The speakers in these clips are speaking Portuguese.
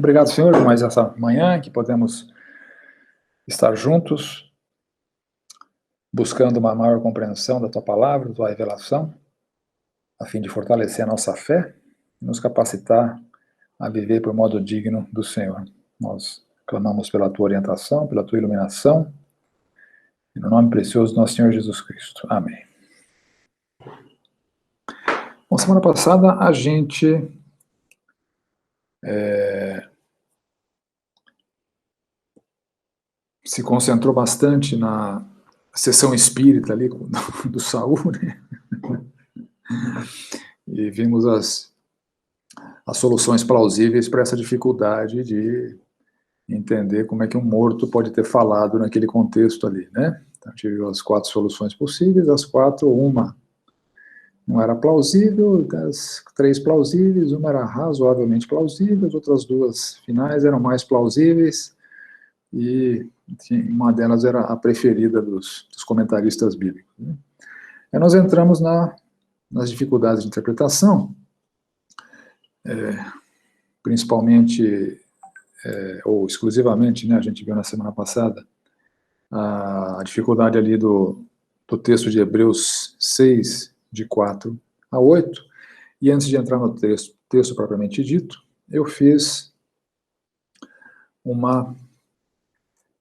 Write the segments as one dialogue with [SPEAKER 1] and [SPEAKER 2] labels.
[SPEAKER 1] Obrigado, Senhor, por mais essa manhã que podemos estar juntos, buscando uma maior compreensão da Tua Palavra, da Tua revelação, a fim de fortalecer a nossa fé e nos capacitar a viver por modo digno do Senhor. Nós clamamos pela Tua orientação, pela Tua iluminação, e no nome precioso do nosso Senhor Jesus Cristo. Amém. Bom, semana passada a gente se concentrou bastante na sessão espírita ali do Saul, né? E vimos as soluções plausíveis para essa dificuldade de entender como é que um morto pode ter falado naquele contexto ali, né? Então, tive as 4 soluções possíveis, as 4, uma não era plausível, das 3 plausíveis, uma era razoavelmente plausível, as outras 2 finais eram mais plausíveis, e uma delas era a preferida dos comentaristas bíblicos, né? Aí nós entramos nas dificuldades de interpretação, principalmente, ou exclusivamente, né, a gente viu na semana passada, a dificuldade ali do texto de Hebreus 6, de 4 a 8, e antes de entrar no texto propriamente dito, eu fiz uma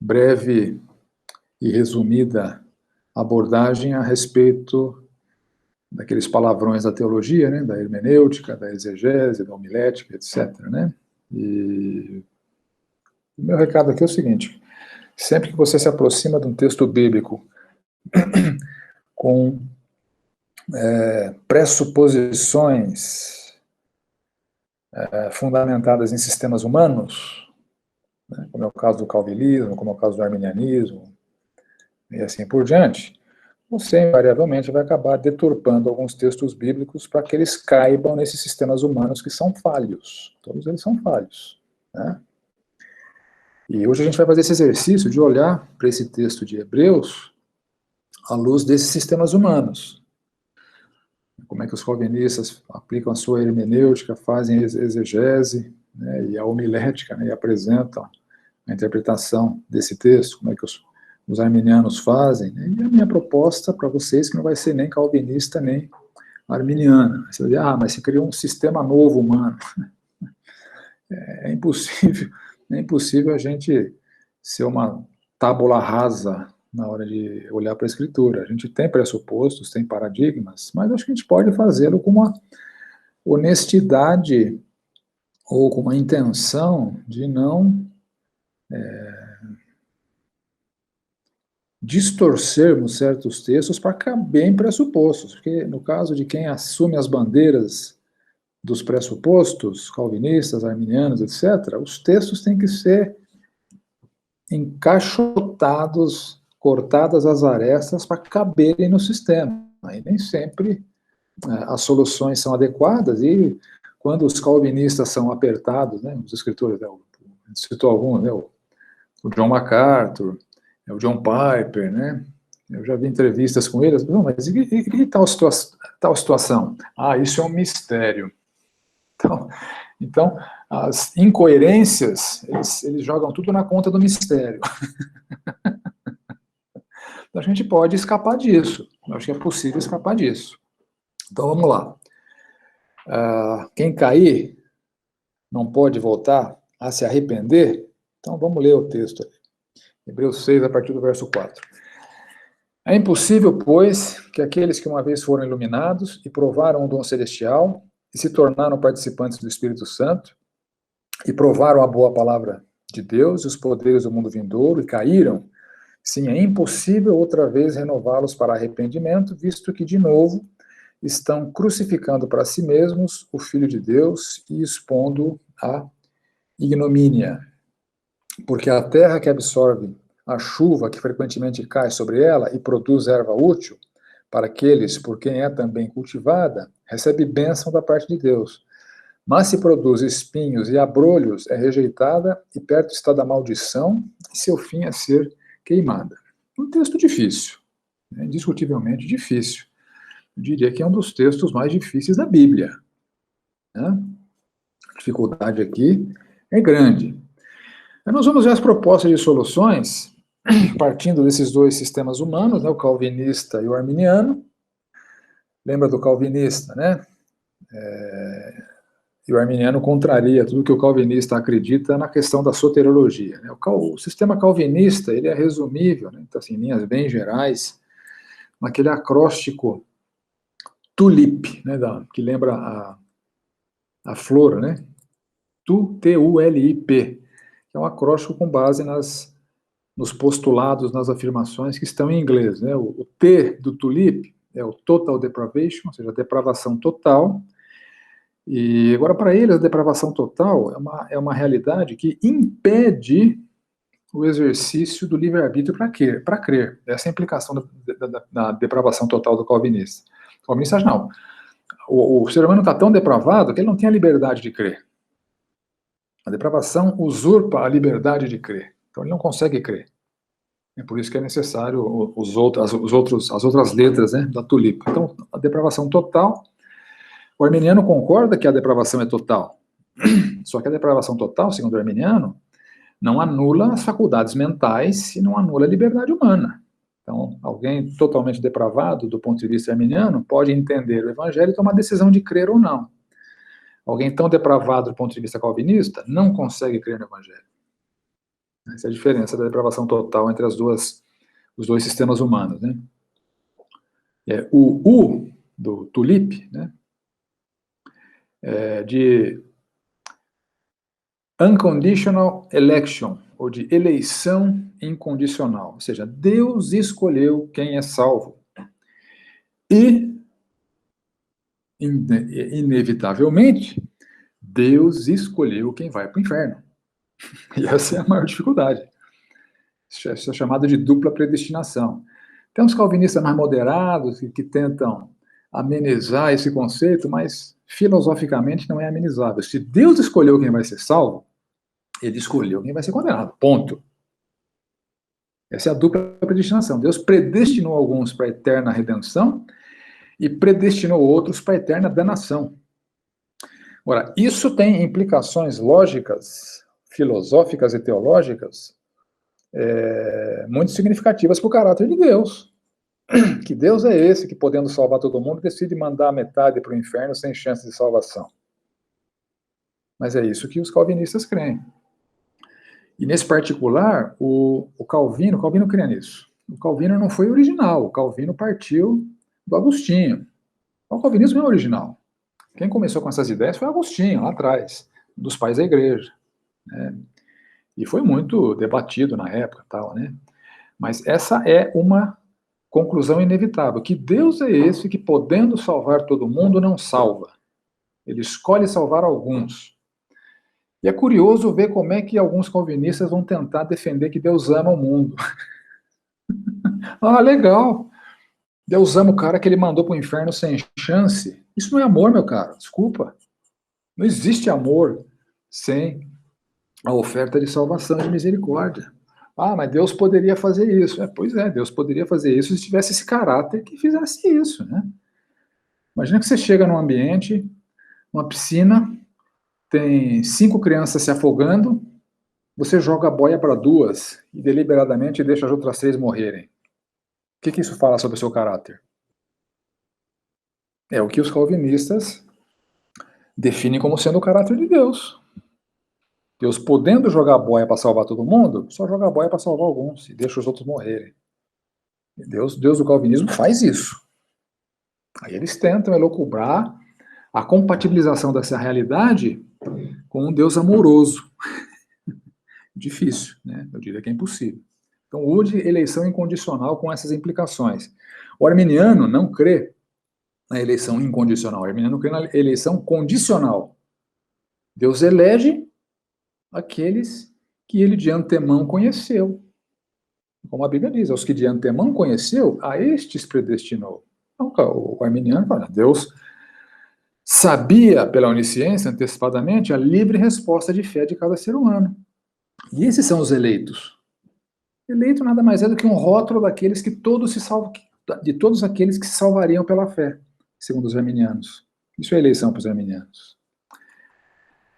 [SPEAKER 1] breve e resumida abordagem a respeito daqueles palavrões da teologia, né, da hermenêutica, da exegese, da homilética, etc., né? E o meu recado aqui é o seguinte: sempre que você se aproxima de um texto bíblico com pressuposições fundamentadas em sistemas humanos, né, como é o caso do calvinismo, como é o caso do arminianismo, e assim por diante, você invariavelmente vai acabar deturpando alguns textos bíblicos para que eles caibam nesses sistemas humanos que são falhos. Todos eles são falhos, né? E hoje a gente vai fazer esse exercício de olhar para esse texto de Hebreus à luz desses sistemas humanos. Como é que os calvinistas aplicam a sua hermenêutica, fazem exegese, né, e a homilética, né, e apresentam a interpretação desse texto, como é que os arminianos fazem, né? E a minha proposta para vocês, que não vai ser nem calvinista, nem arminiana. Você vai dizer, mas você criou um sistema novo humano. É impossível a gente ser uma tábula rasa na hora de olhar para a Escritura. A gente tem pressupostos, tem paradigmas, mas acho que a gente pode fazê-lo com uma honestidade ou com uma intenção de não distorcermos certos textos para caber em pressupostos, porque no caso de quem assume as bandeiras dos pressupostos, calvinistas, arminianos, etc., os textos têm que ser encaixotados, cortadas as arestas para caberem no sistema. Aí nem sempre as soluções são adequadas, e quando os calvinistas são apertados, né, os escritores, citou alguns, né, o John MacArthur, o John Piper, né? Eu já vi entrevistas com eles, não, mas e tal situação? Isso é um mistério. Então as incoerências, eles jogam tudo na conta do mistério. Então a gente pode escapar disso. Eu acho que é possível escapar disso. Então vamos lá. Quem cair não pode voltar a se arrepender? Então vamos ler o texto aí. Hebreus 6, a partir do verso 4. É impossível, pois, que aqueles que uma vez foram iluminados e provaram o dom celestial e se tornaram participantes do Espírito Santo e provaram a boa palavra de Deus e os poderes do mundo vindouro e caíram, sim, é impossível outra vez renová-los para arrependimento, visto que, de novo, estão crucificando para si mesmos o Filho de Deus e expondo a ignomínia. Porque a terra que absorve a chuva que frequentemente cai sobre ela e produz erva útil, para aqueles por quem é também cultivada, recebe bênção da parte de Deus. Mas se produz espinhos e abrolhos, é rejeitada e perto está da maldição, e seu fim é ser queimada. Um texto difícil, né, indiscutivelmente difícil. Eu diria que é um dos textos mais difíceis da Bíblia, né? A dificuldade aqui é grande. Aí nós vamos ver as propostas de soluções, partindo desses dois sistemas humanos, né, o calvinista e o arminiano. Lembra do calvinista, né? E o arminiano contraria tudo que o calvinista acredita na questão da soteriologia, né? O sistema calvinista, ele é resumível, né? Então, assim, em linhas bem gerais, naquele acróstico TULIP, né, que lembra a flor, né? TULIP, que é um acróstico com base nos postulados, nas afirmações que estão em inglês, né? O T do TULIP é o total depravation, ou seja, a depravação total. E agora, para ele, a depravação total é uma realidade que impede o exercício do livre-arbítrio para crer. Essa é a implicação da depravação total do calvinista. O calvinista acha, não, o ser humano está tão depravado que ele não tem a liberdade de crer. A depravação usurpa a liberdade de crer. Então ele não consegue crer. É por isso que é necessário as outras letras, né, da tulipa. Então, a depravação total, o arminiano concorda que a depravação é total. Só que a depravação total, segundo o arminiano, não anula as faculdades mentais e não anula a liberdade humana. Então, alguém totalmente depravado, do ponto de vista arminiano, pode entender o evangelho e tomar a decisão de crer ou não. Alguém tão depravado do ponto de vista calvinista não consegue crer no evangelho. Essa é a diferença da depravação total entre os dois sistemas humanos, né? O U do TULIP, né, de unconditional election, ou de eleição incondicional, ou seja, Deus escolheu quem é salvo. E, inevitavelmente, Deus escolheu quem vai para o inferno. E essa é a maior dificuldade. Isso é chamado de dupla predestinação. Tem uns calvinistas mais moderados que tentam amenizar esse conceito, mas filosoficamente não é amenizável. Se Deus escolheu quem vai ser salvo, ele escolheu quem vai ser condenado. Ponto. Essa é a dupla predestinação. Deus predestinou alguns para a eterna redenção e predestinou outros para a eterna danação. Agora, isso tem implicações lógicas, filosóficas e teológicas muito significativas para o caráter de Deus. Que Deus é esse que, podendo salvar todo mundo, decide mandar a metade para o inferno sem chance de salvação. Mas é isso que os calvinistas creem. E nesse particular, o Calvino crê nisso. O Calvino não foi original, o Calvino partiu do Agostinho. O calvinismo é original. Quem começou com essas ideias foi Agostinho, lá atrás, dos pais da igreja, né? E foi muito debatido na época, tal, né? Mas essa é uma conclusão inevitável, que Deus é esse que, podendo salvar todo mundo, não salva. Ele escolhe salvar alguns. E é curioso ver como é que alguns calvinistas vão tentar defender que Deus ama o mundo. Ah, legal. Deus ama o cara que ele mandou para o inferno sem chance. Isso não é amor, meu caro. Desculpa. Não existe amor sem a oferta de salvação e de misericórdia. Ah, mas Deus poderia fazer isso. Pois é, Deus poderia fazer isso se tivesse esse caráter que fizesse isso, né? Imagina que você chega num ambiente, uma piscina, tem 5 crianças se afogando, você joga a boia para 2 e deliberadamente deixa as outras 3 morrerem. O que isso fala sobre o seu caráter? É o que os calvinistas definem como sendo o caráter de Deus. Deus, podendo jogar a boia para salvar todo mundo, só joga a boia para salvar alguns e deixa os outros morrerem. Deus do calvinismo faz isso. Aí eles tentam elocubrar a compatibilização dessa realidade com um Deus amoroso. Difícil, né? Eu diria que é impossível. Então, o de eleição incondicional com essas implicações. O arminiano não crê na eleição incondicional. O arminiano crê na eleição condicional. Deus elege aqueles que ele de antemão conheceu. Como a Bíblia diz, aos que de antemão conheceu, a estes predestinou. Então, o arminiano fala, Deus sabia pela onisciência, antecipadamente, a livre resposta de fé de cada ser humano. E esses são os eleitos. Eleito nada mais é do que um rótulo daqueles que todos se salvam, de todos aqueles que se salvariam pela fé, segundo os arminianos. Isso é eleição para os arminianos.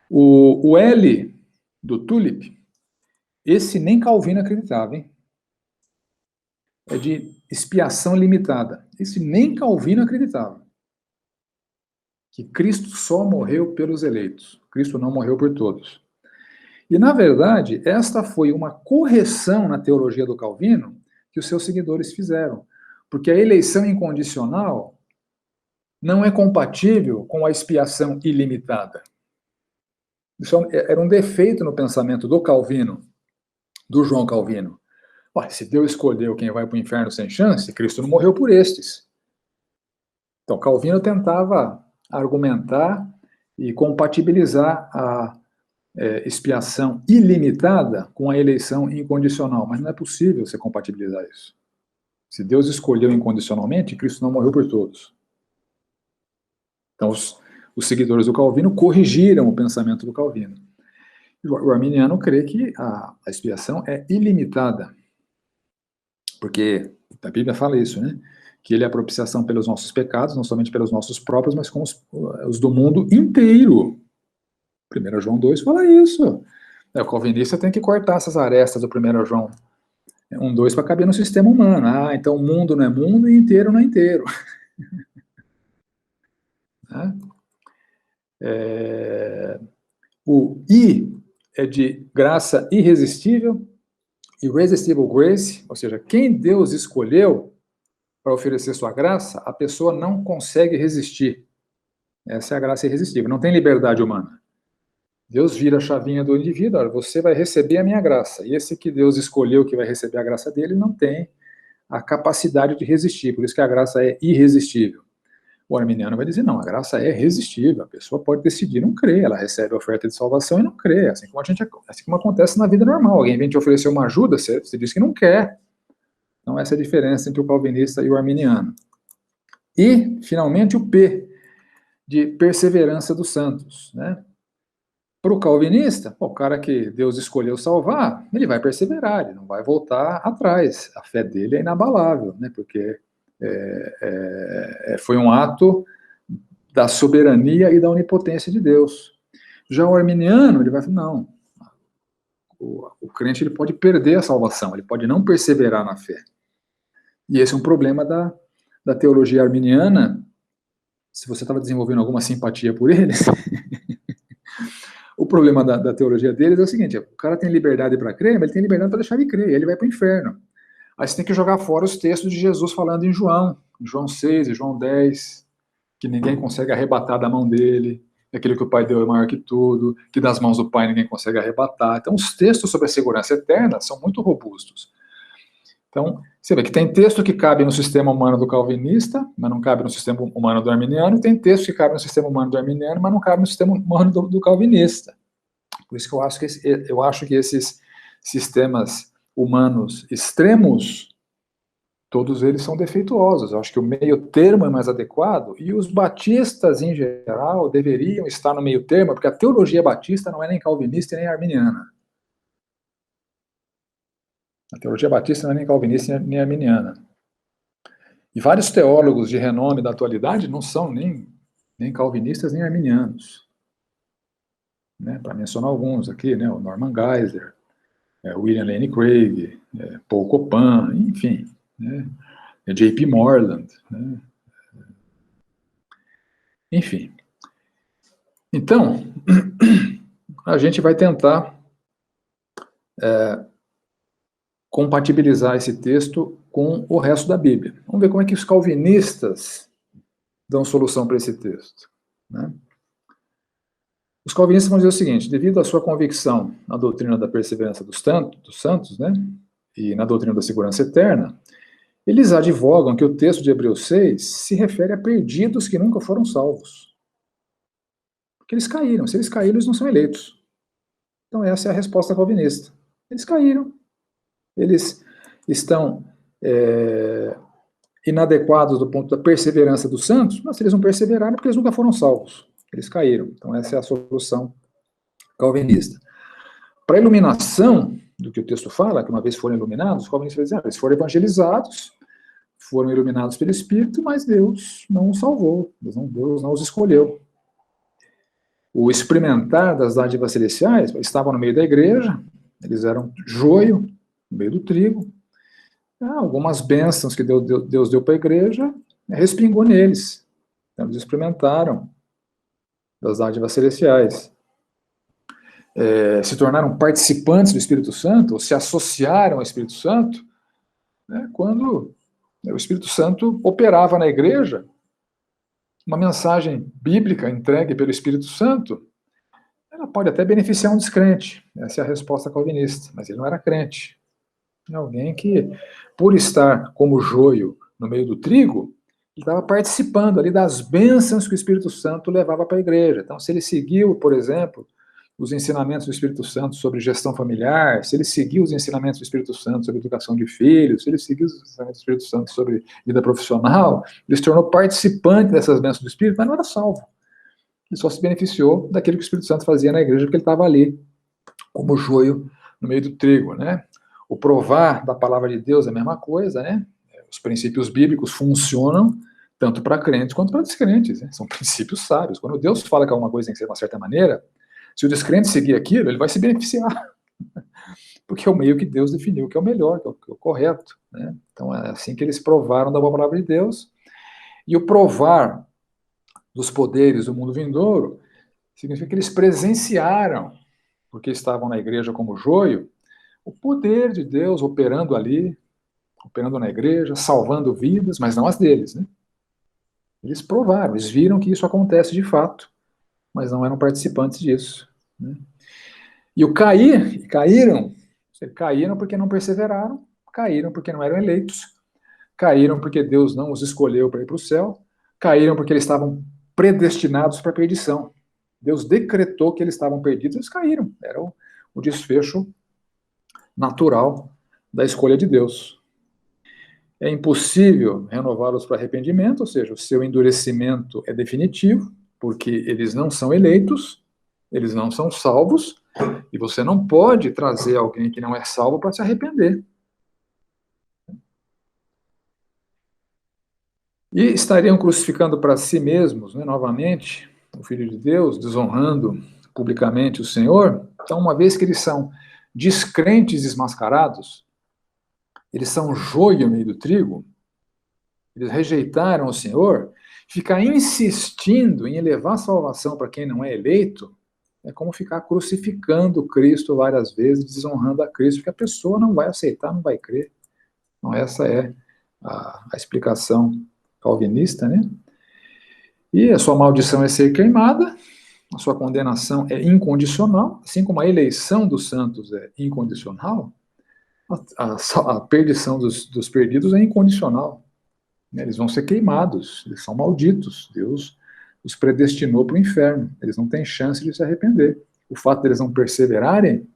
[SPEAKER 1] O L do Tulip, esse nem Calvino acreditava, hein? É de expiação limitada. Esse nem Calvino acreditava. Que Cristo só morreu pelos eleitos. Cristo não morreu por todos. E, na verdade, esta foi uma correção na teologia do Calvino que os seus seguidores fizeram. Porque a eleição incondicional não é compatível com a expiação ilimitada. Isso era um defeito no pensamento do Calvino, do João Calvino. Ué, se Deus escolheu quem vai para o inferno sem chance, Cristo não morreu por estes. Então, Calvino tentava argumentar e compatibilizar a expiação ilimitada com a eleição incondicional, mas não é possível você compatibilizar isso. Se Deus escolheu incondicionalmente, Cristo não morreu por todos. Então, os seguidores do Calvino corrigiram o pensamento do Calvino. O arminiano crê que a expiação é ilimitada, porque a Bíblia fala isso, né? Que ele é a propiciação pelos nossos pecados, não somente pelos nossos próprios, mas com os do mundo inteiro. 1 João 2 fala isso. O calvinista tem que cortar essas arestas do 1 João 1:2 para caber no sistema humano. Ah, então o mundo não é mundo e inteiro não é inteiro. O I é de graça irresistível, irresistible grace, ou seja, quem Deus escolheu para oferecer sua graça, a pessoa não consegue resistir. Essa é a graça irresistível, não tem liberdade humana. Deus vira a chavinha do indivíduo, olha, você vai receber a minha graça. E esse que Deus escolheu que vai receber a graça dele não tem a capacidade de resistir, por isso que a graça é irresistível. O arminiano vai dizer, não, a graça é resistível, a pessoa pode decidir não crer, ela recebe a oferta de salvação e não crê, assim como acontece na vida normal. Alguém vem te oferecer uma ajuda, você diz que não quer. Então essa é a diferença entre o calvinista e o arminiano. E, finalmente, o P, de perseverança dos santos, né? Para o calvinista, o cara que Deus escolheu salvar, ele vai perseverar, ele não vai voltar atrás. A fé dele é inabalável, né? Porque foi um ato da soberania e da onipotência de Deus. Já o arminiano, ele vai falar, não, o crente ele pode perder a salvação, ele pode não perseverar na fé. E esse é um problema da teologia arminiana. Se você estava desenvolvendo alguma simpatia por eles, o problema da teologia deles é o seguinte, o cara tem liberdade para crer, mas ele tem liberdade para deixar de crer, e ele vai para o inferno. Aí você tem que jogar fora os textos de Jesus falando em João 6 e João 10, que ninguém consegue arrebatar da mão dele, aquilo que o Pai deu é maior que tudo, que das mãos do Pai ninguém consegue arrebatar. Então os textos sobre a segurança eterna são muito robustos. Então, você vê que tem texto que cabe no sistema humano do calvinista, mas não cabe no sistema humano do arminiano, e tem texto que cabe no sistema humano do arminiano, mas não cabe no sistema humano do calvinista. Por isso que eu acho que esses sistemas humanos extremos, todos eles são defeituosos. Eu acho que o meio termo é mais adequado, e os batistas, em geral, deveriam estar no meio termo, porque a teologia batista não é nem calvinista nem arminiana. A teologia batista não é nem calvinista nem arminiana. E vários teólogos de renome da atualidade não são nem calvinistas nem arminianos. Né? Para mencionar alguns aqui, né? O Norman Geisler, William Lane Craig, Paul Copan, enfim, né? J.P. Moreland. Né? Enfim. Então, a gente vai tentar compatibilizar esse texto com o resto da Bíblia. Vamos ver como é que os calvinistas dão solução para esse texto. Né? Os calvinistas vão dizer o seguinte, devido à sua convicção na doutrina da perseverança dos santos, né, e na doutrina da segurança eterna, eles advogam que o texto de Hebreus 6 se refere a perdidos que nunca foram salvos. Porque eles caíram. Se eles caíram, eles não são eleitos. Então essa é a resposta calvinista. Eles caíram. Eles estão inadequados do ponto da perseverança dos santos, mas se eles não perseveraram, porque eles nunca foram salvos. Eles caíram. Então essa é a solução calvinista. Para a iluminação do que o texto fala, que uma vez foram iluminados, os calvinistas dizem, eles foram evangelizados, foram iluminados pelo Espírito, mas Deus não os salvou, Deus não os escolheu. o experimentar das dádivas celestiais, estavam no meio da igreja, eles eram joio no meio do trigo. Algumas bênçãos que Deus deu para a igreja, respingou neles. Então, eles experimentaram das dádivas celestiais. Se tornaram participantes do Espírito Santo, ou se associaram ao Espírito Santo, né, quando o Espírito Santo operava na igreja, uma mensagem bíblica entregue pelo Espírito Santo, ela pode até beneficiar um descrente. Essa é a resposta calvinista, mas ele não era crente. É alguém que, por estar como joio no meio do trigo, ele estava participando ali das bênçãos que o Espírito Santo levava para a igreja. Então, se ele seguiu, por exemplo, os ensinamentos do Espírito Santo sobre gestão familiar, se ele seguiu os ensinamentos do Espírito Santo sobre educação de filhos, se ele seguiu os ensinamentos do Espírito Santo sobre vida profissional, ele se tornou participante dessas bênçãos do Espírito, mas não era salvo. Ele só se beneficiou daquilo que o Espírito Santo fazia na igreja, porque ele estava ali, como joio no meio do trigo, né? O provar da palavra de Deus é a mesma coisa, né? Os princípios bíblicos funcionam tanto para crentes quanto para descrentes, né? São princípios sábios. Quando Deus fala que alguma coisa tem que ser de uma certa maneira, se o descrente seguir aquilo, ele vai se beneficiar. Porque é o meio que Deus definiu que é o melhor, que é o correto, né? Então é assim que eles provaram da boa palavra de Deus. E o provar dos poderes do mundo vindouro significa que eles presenciaram, porque estavam na igreja como joio, o poder de Deus operando ali, operando na igreja, salvando vidas, mas não as deles, né? Eles provaram, eles viram que isso acontece de fato, mas não eram participantes disso, né? E o caíram porque não perseveraram, caíram porque não eram eleitos, caíram porque Deus não os escolheu para ir para o céu, caíram porque eles estavam predestinados para a perdição. Deus decretou que eles estavam perdidos, eles caíram. Era o desfecho natural da escolha de Deus. É impossível renová-los para arrependimento, ou seja, o seu endurecimento é definitivo, porque eles não são eleitos, eles não são salvos, e você não pode trazer alguém que não é salvo para se arrepender. E estariam crucificando para si mesmos, né, novamente, o Filho de Deus, desonrando publicamente o Senhor. Então, uma vez que eles são descrentes desmascarados, eles são joio no meio do trigo, eles rejeitaram o Senhor, ficar insistindo em elevar a salvação para quem não é eleito, é como ficar crucificando Cristo várias vezes, desonrando a Cristo, porque a pessoa não vai aceitar, não vai crer. Então, essa é a explicação calvinista, né? E a sua maldição é ser queimada, a sua condenação é incondicional, assim como a eleição dos santos é incondicional, a perdição dos perdidos é incondicional. Eles vão ser queimados, eles são malditos, Deus os predestinou para o inferno, eles não têm chance de se arrepender. O fato deles não perseverarem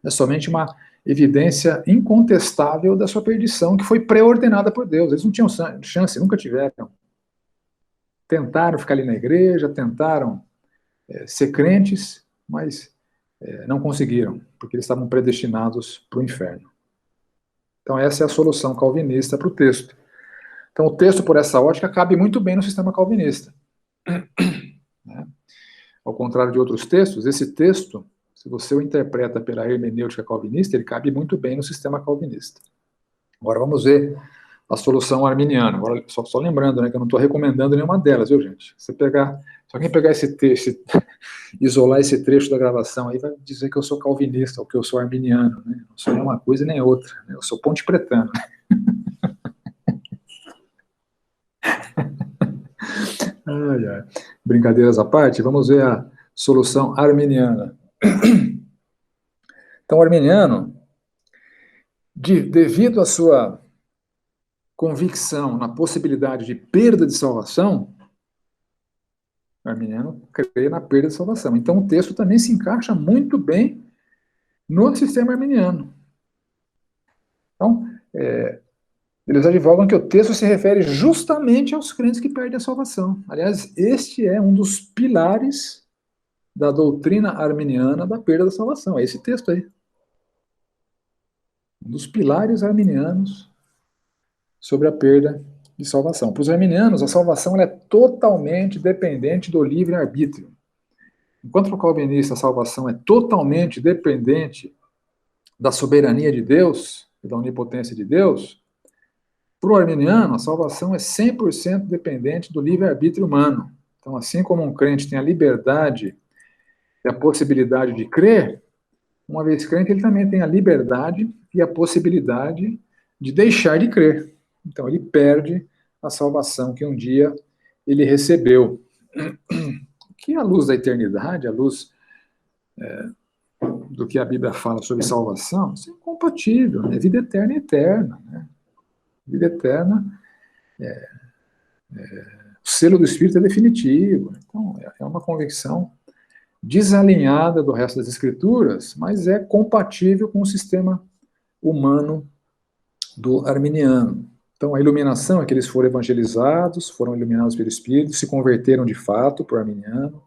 [SPEAKER 1] é somente uma evidência incontestável da sua perdição, que foi pré-ordenada por Deus. Eles não tinham chance, nunca tiveram. Tentaram ficar ali na igreja, tentaram ser crentes, mas não conseguiram, porque eles estavam predestinados para o inferno. Então essa é a solução calvinista para o texto. Então o texto, por essa ótica, cabe muito bem no sistema calvinista. Né? Ao contrário de outros textos, esse texto, se você o interpreta pela hermenêutica calvinista, ele cabe muito bem no sistema calvinista. Agora vamos ver a solução arminiana. Agora, só lembrando, né, que eu não estou recomendando nenhuma delas, viu, gente? Se alguém pegar esse texto, isolar esse trecho da gravação, aí vai dizer que eu sou calvinista ou que eu sou arminiano, né? Não sou nem uma coisa nem outra, né? Eu sou ponte pretano. Ai, ai. Brincadeiras à parte, vamos ver a solução arminiana. Então, o arminiano, devido à sua convicção na possibilidade de perda de salvação, o arminiano crê na perda de salvação. Então, o texto também se encaixa muito bem no sistema arminiano. Então, eles advogam que o texto se refere justamente aos crentes que perdem a salvação. Aliás, este é um dos pilares da doutrina arminiana da perda da salvação. É esse texto aí. Um dos pilares arminianos sobre a perda de salvação. Para os arminianos, a salvação é totalmente dependente do livre-arbítrio. Enquanto para o calvinista a salvação é totalmente dependente da soberania de Deus e da onipotência de Deus, para o arminiano a salvação é 100% dependente do livre-arbítrio humano. Então, assim como um crente tem a liberdade e a possibilidade de crer, uma vez crente, ele também tem a liberdade e a possibilidade de deixar de crer. Então, ele perde a salvação que um dia ele recebeu. Que à luz da eternidade, à luz do que a Bíblia fala sobre salvação, isso é incompatível, né? Vida eterna é eterna. Né? Vida eterna, o selo do Espírito é definitivo. Então, é uma convicção desalinhada do resto das Escrituras, mas é compatível com o sistema humano do arminiano. Então, a iluminação é que eles foram evangelizados, foram iluminados pelo Espírito, se converteram de fato para o arminiano,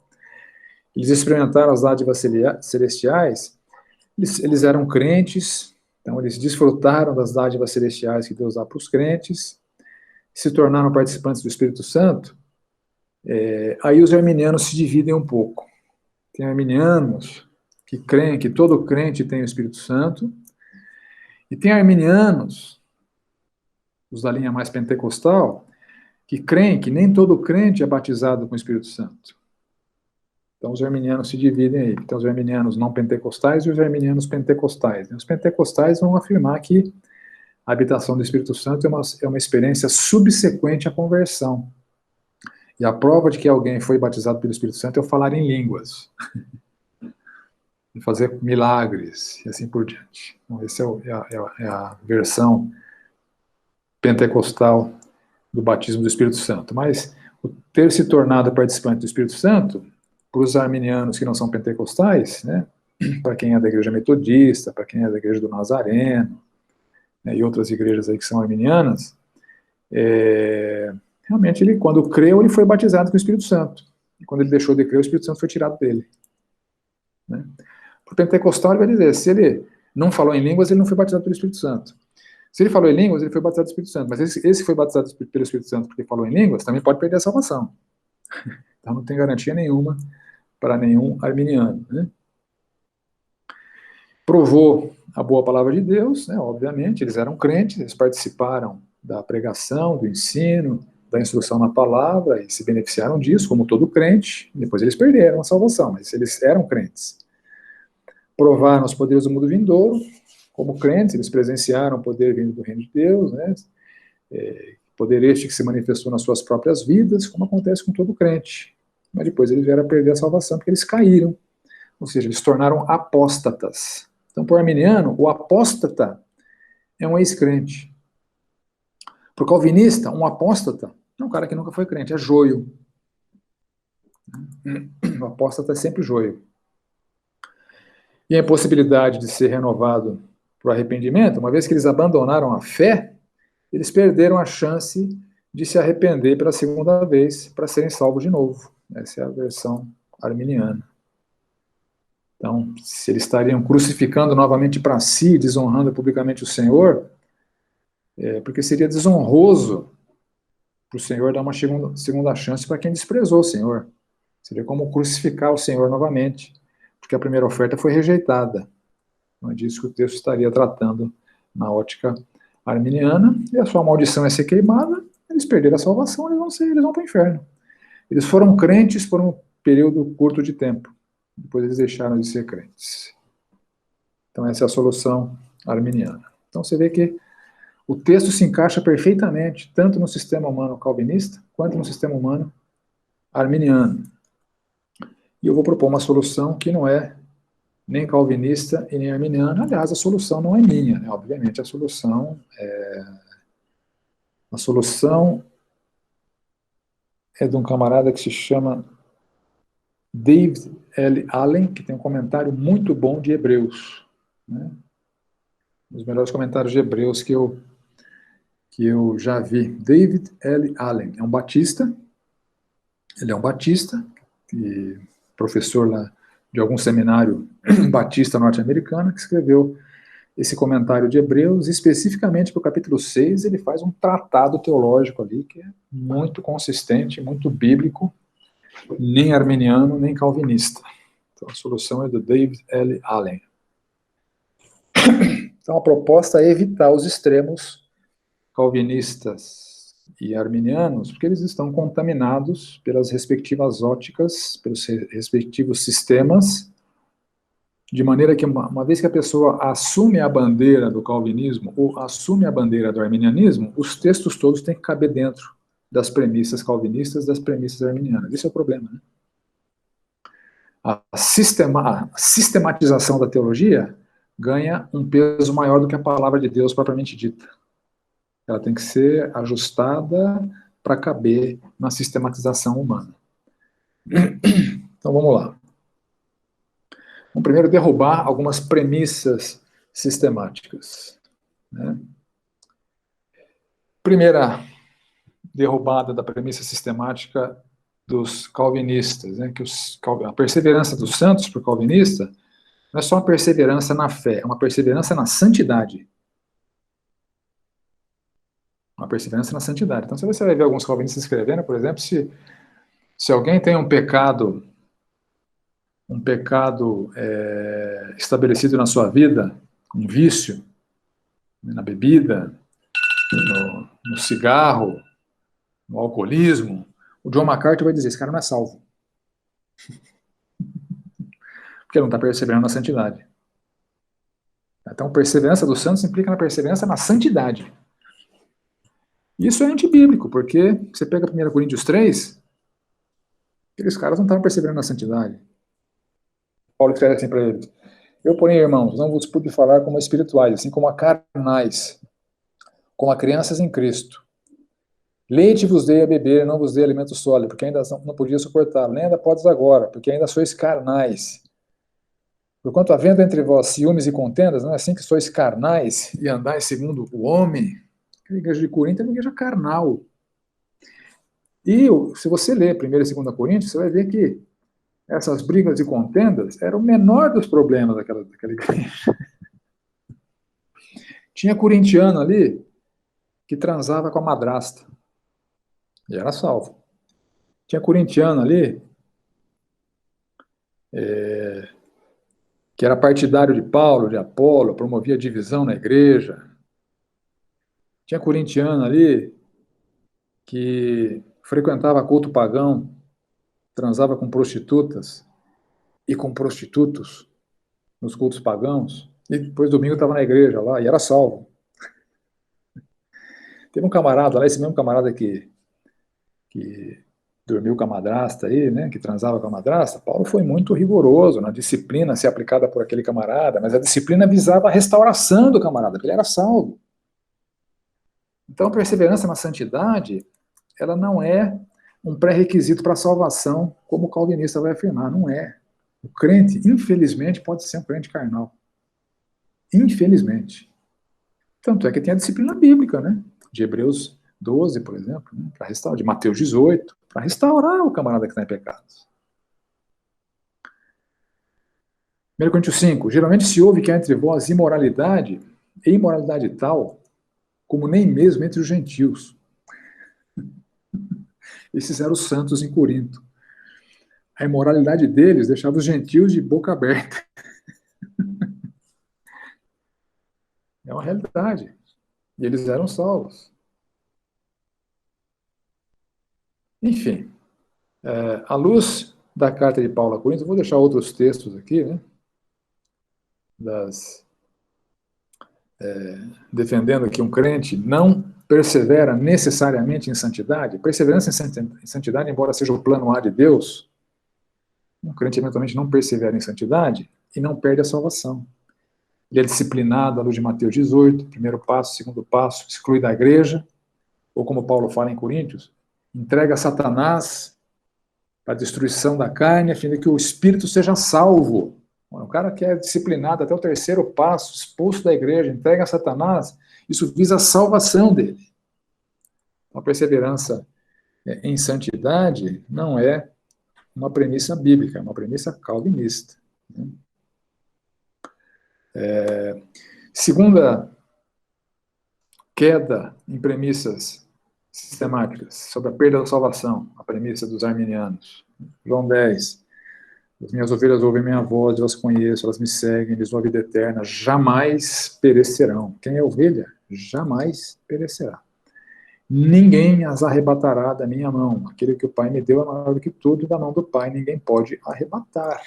[SPEAKER 1] eles experimentaram as dádivas celestiais, eles eram crentes, então eles desfrutaram das dádivas celestiais que Deus dá para os crentes, se tornaram participantes do Espírito Santo. Aí os arminianos se dividem um pouco. Tem arminianos que creem que todo crente tem o Espírito Santo, e tem arminianos, os da linha mais pentecostal, que creem que nem todo crente é batizado com o Espírito Santo. Então os arminianos se dividem aí. Tem os arminianos não pentecostais e os arminianos pentecostais. Os pentecostais vão afirmar que a habitação do Espírito Santo é uma experiência subsequente à conversão. E a prova de que alguém foi batizado pelo Espírito Santo é eu falar em línguas. E fazer milagres, e assim por diante. Então, essa é a versão pentecostal do batismo do Espírito Santo. Mas o ter se tornado participante do Espírito Santo, para os arminianos que não são pentecostais, né, para quem é da igreja metodista, para quem é da igreja do Nazareno, né, e outras igrejas aí que são arminianas, realmente ele, quando creu, ele foi batizado com o Espírito Santo. E quando ele deixou de crer, o Espírito Santo foi tirado dele. Né? Para o pentecostal, ele vai dizer, se ele não falou em línguas, ele não foi batizado pelo Espírito Santo. Se ele falou em línguas, ele foi batizado pelo Espírito Santo. Mas esse que foi batizado pelo Espírito Santo porque falou em línguas, também pode perder a salvação. Então não tem garantia nenhuma para nenhum arminiano. Né? Provou a boa palavra de Deus, né? Obviamente, eles eram crentes, eles participaram da pregação, do ensino, da instrução na palavra, e se beneficiaram disso, como todo crente. Depois eles perderam a salvação, mas eles eram crentes. Provaram os poderes do mundo vindouro, como crentes, eles presenciaram o poder vindo do reino de Deus, né? Poder este que se manifestou nas suas próprias vidas, como acontece com todo crente. Mas depois eles vieram a perder a salvação, porque eles caíram, ou seja, eles se tornaram apóstatas. Então, para o arminiano, o apóstata é um ex-crente. Para o calvinista, um apóstata é um cara que nunca foi crente, é joio. O apóstata é sempre joio. E a impossibilidade de ser renovado para o arrependimento, uma vez que eles abandonaram a fé, eles perderam a chance de se arrepender pela segunda vez para serem salvos de novo. Essa é a versão arminiana. Então, se eles estariam crucificando novamente para si, desonrando publicamente o Senhor, porque seria desonroso para o Senhor dar uma segunda chance para quem desprezou o Senhor. Seria como crucificar o Senhor novamente, porque a primeira oferta foi rejeitada. Não é disso que o texto estaria tratando na ótica arminiana, e a sua maldição é ser queimada, eles perderam a salvação, eles vão para o inferno. Eles foram crentes por um período curto de tempo, depois eles deixaram de ser crentes. Então essa é a solução arminiana. Então você vê que o texto se encaixa perfeitamente, tanto no sistema humano calvinista, quanto no sistema humano arminiano. E eu vou propor uma solução que não é nem calvinista e nem arminiana. Aliás, a solução não é minha, né? Obviamente a solução é de um camarada que se chama David L. Allen, que tem um comentário muito bom de Hebreus. Né? Um dos melhores comentários de Hebreus que eu já vi. David L. Allen é um batista. Ele é um batista, e professor lá de algum seminário batista norte-americano, que escreveu esse comentário de Hebreus, especificamente para o capítulo 6, ele faz um tratado teológico ali, que é muito consistente, muito bíblico, nem arminiano, nem calvinista. Então, a solução é do David L. Allen. Então, a proposta é evitar os extremos calvinistas e arminianos, porque eles estão contaminados pelas respectivas óticas, pelos respectivos sistemas, de maneira que, uma vez que a pessoa assume a bandeira do calvinismo ou assume a bandeira do arminianismo, os textos todos têm que caber dentro das premissas calvinistas, das premissas arminianas. Esse é o problema, né? A sistematização da teologia ganha um peso maior do que a palavra de Deus propriamente dita. Ela tem que ser ajustada para caber na sistematização humana. Então vamos lá. Vamos primeiro derrubar algumas premissas sistemáticas, né? Primeira derrubada da premissa sistemática dos calvinistas, né? Que a perseverança dos santos para o calvinista não é só uma perseverança na fé, é uma perseverança na santidade. Uma perseverança na santidade. Então, se você vai ver alguns calvinistas escrevendo, por exemplo, se alguém tem um pecado estabelecido na sua vida, um vício, na bebida, no cigarro, no alcoolismo, o John MacArthur vai dizer, esse cara não é salvo. Porque ele não está perseverando na santidade. Então, perseverança dos santos implica na perseverança na santidade. Isso é antibíblico, porque você pega 1 Coríntios 3, aqueles caras não estavam perseverando na santidade. Paulo escreve assim para eles, eu, porém, irmãos, não vos pude falar como espirituais, assim como a carnais, como a crianças em Cristo. Leite vos dei a beber, não vos dei alimento sólido, porque ainda não podia suportá-lo, nem ainda podes agora, porque ainda sois carnais. Porquanto havendo entre vós ciúmes e contendas, não é assim que sois carnais e andais segundo o homem? A igreja de Corinto é uma igreja carnal. E se você ler 1 e 2 Coríntios, você vai ver que essas brigas e contendas eram o menor dos problemas daquela igreja. Tinha corintiano ali que transava com a madrasta. E era salvo. Tinha corintiano ali que era partidário de Paulo, de Apolo, promovia divisão na igreja. Tinha corintiano ali que frequentava culto pagão, transava com prostitutas e com prostitutos nos cultos pagãos, e depois domingo estava na igreja lá, e era salvo. Teve um camarada lá, esse mesmo camarada que dormiu com a madrasta aí, né, que transava com a madrasta, Paulo foi muito rigoroso na disciplina a ser aplicada por aquele camarada, mas a disciplina visava a restauração do camarada, porque ele era salvo. Então, a perseverança na santidade, ela não é um pré-requisito para a salvação, como o calvinista vai afirmar, não é. O crente, infelizmente, pode ser um crente carnal. Infelizmente. Tanto é que tem a disciplina bíblica, né? De Hebreus 12, por exemplo, né? Para restaurar, de Mateus 18, para restaurar o camarada que está em pecados. 1 Coríntios 5, geralmente se ouve que há entre vós imoralidade, e imoralidade tal, como nem mesmo entre os gentios. Esses eram os santos em Corinto. A imoralidade deles deixava os gentios de boca aberta. É uma realidade. E eles eram salvos. Enfim, à luz da carta de Paulo a Coríntios, vou deixar outros textos aqui, né? Defendendo que um crente não persevera necessariamente em santidade. Perseverança em santidade, embora seja o plano A de Deus, um crente eventualmente não persevera em santidade e não perde a salvação. Ele é disciplinado à luz de Mateus 18, primeiro passo, segundo passo, exclui da igreja, ou como Paulo fala em Coríntios, entrega a Satanás para a destruição da carne, a fim de que o espírito seja salvo. O cara que é disciplinado até o terceiro passo, expulso da igreja, entrega a Satanás, isso visa a salvação dele. A perseverança em santidade não é uma premissa bíblica, é uma premissa calvinista. Segunda queda em premissas sistemáticas sobre a perda da salvação, a premissa dos arminianos. João 10. As minhas ovelhas ouvem minha voz, eu as conheço, elas me seguem, eles dão a vida eterna, jamais perecerão. Quem é ovelha? Jamais perecerá. Ninguém as arrebatará da minha mão. Aquele que o Pai me deu é maior do que tudo, e da mão do Pai ninguém pode arrebatar.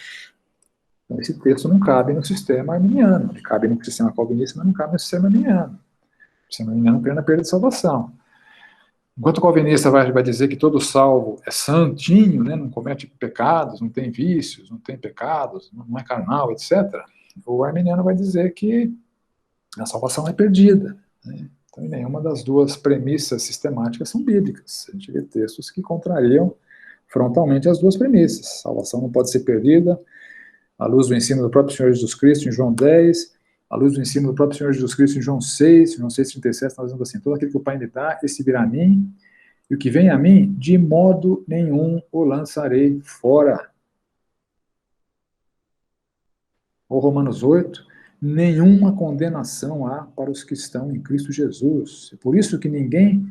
[SPEAKER 1] Então, esse texto não cabe no sistema arminiano. Ele cabe no sistema calvinista, mas não cabe no sistema arminiano. O sistema arminiano crê na perda de salvação. Enquanto o calvinista vai dizer que todo salvo é santinho, né, não comete pecados, não tem vícios, não tem pecados, não é carnal, etc., o arminiano vai dizer que a salvação é perdida. Né? Então, nenhuma das duas premissas sistemáticas são bíblicas. A gente vê textos que contrariam frontalmente as duas premissas. Salvação não pode ser perdida, à luz do ensino do próprio Senhor Jesus Cristo em João 10, à luz do ensino do próprio Senhor Jesus Cristo em João 6, João 6,37, nós dizemos assim: todo aquele que o Pai me dá, esse virá a mim, e o que vem a mim, de modo nenhum o lançarei fora. Ou Romanos 8, nenhuma condenação há para os que estão em Cristo Jesus. É por isso que ninguém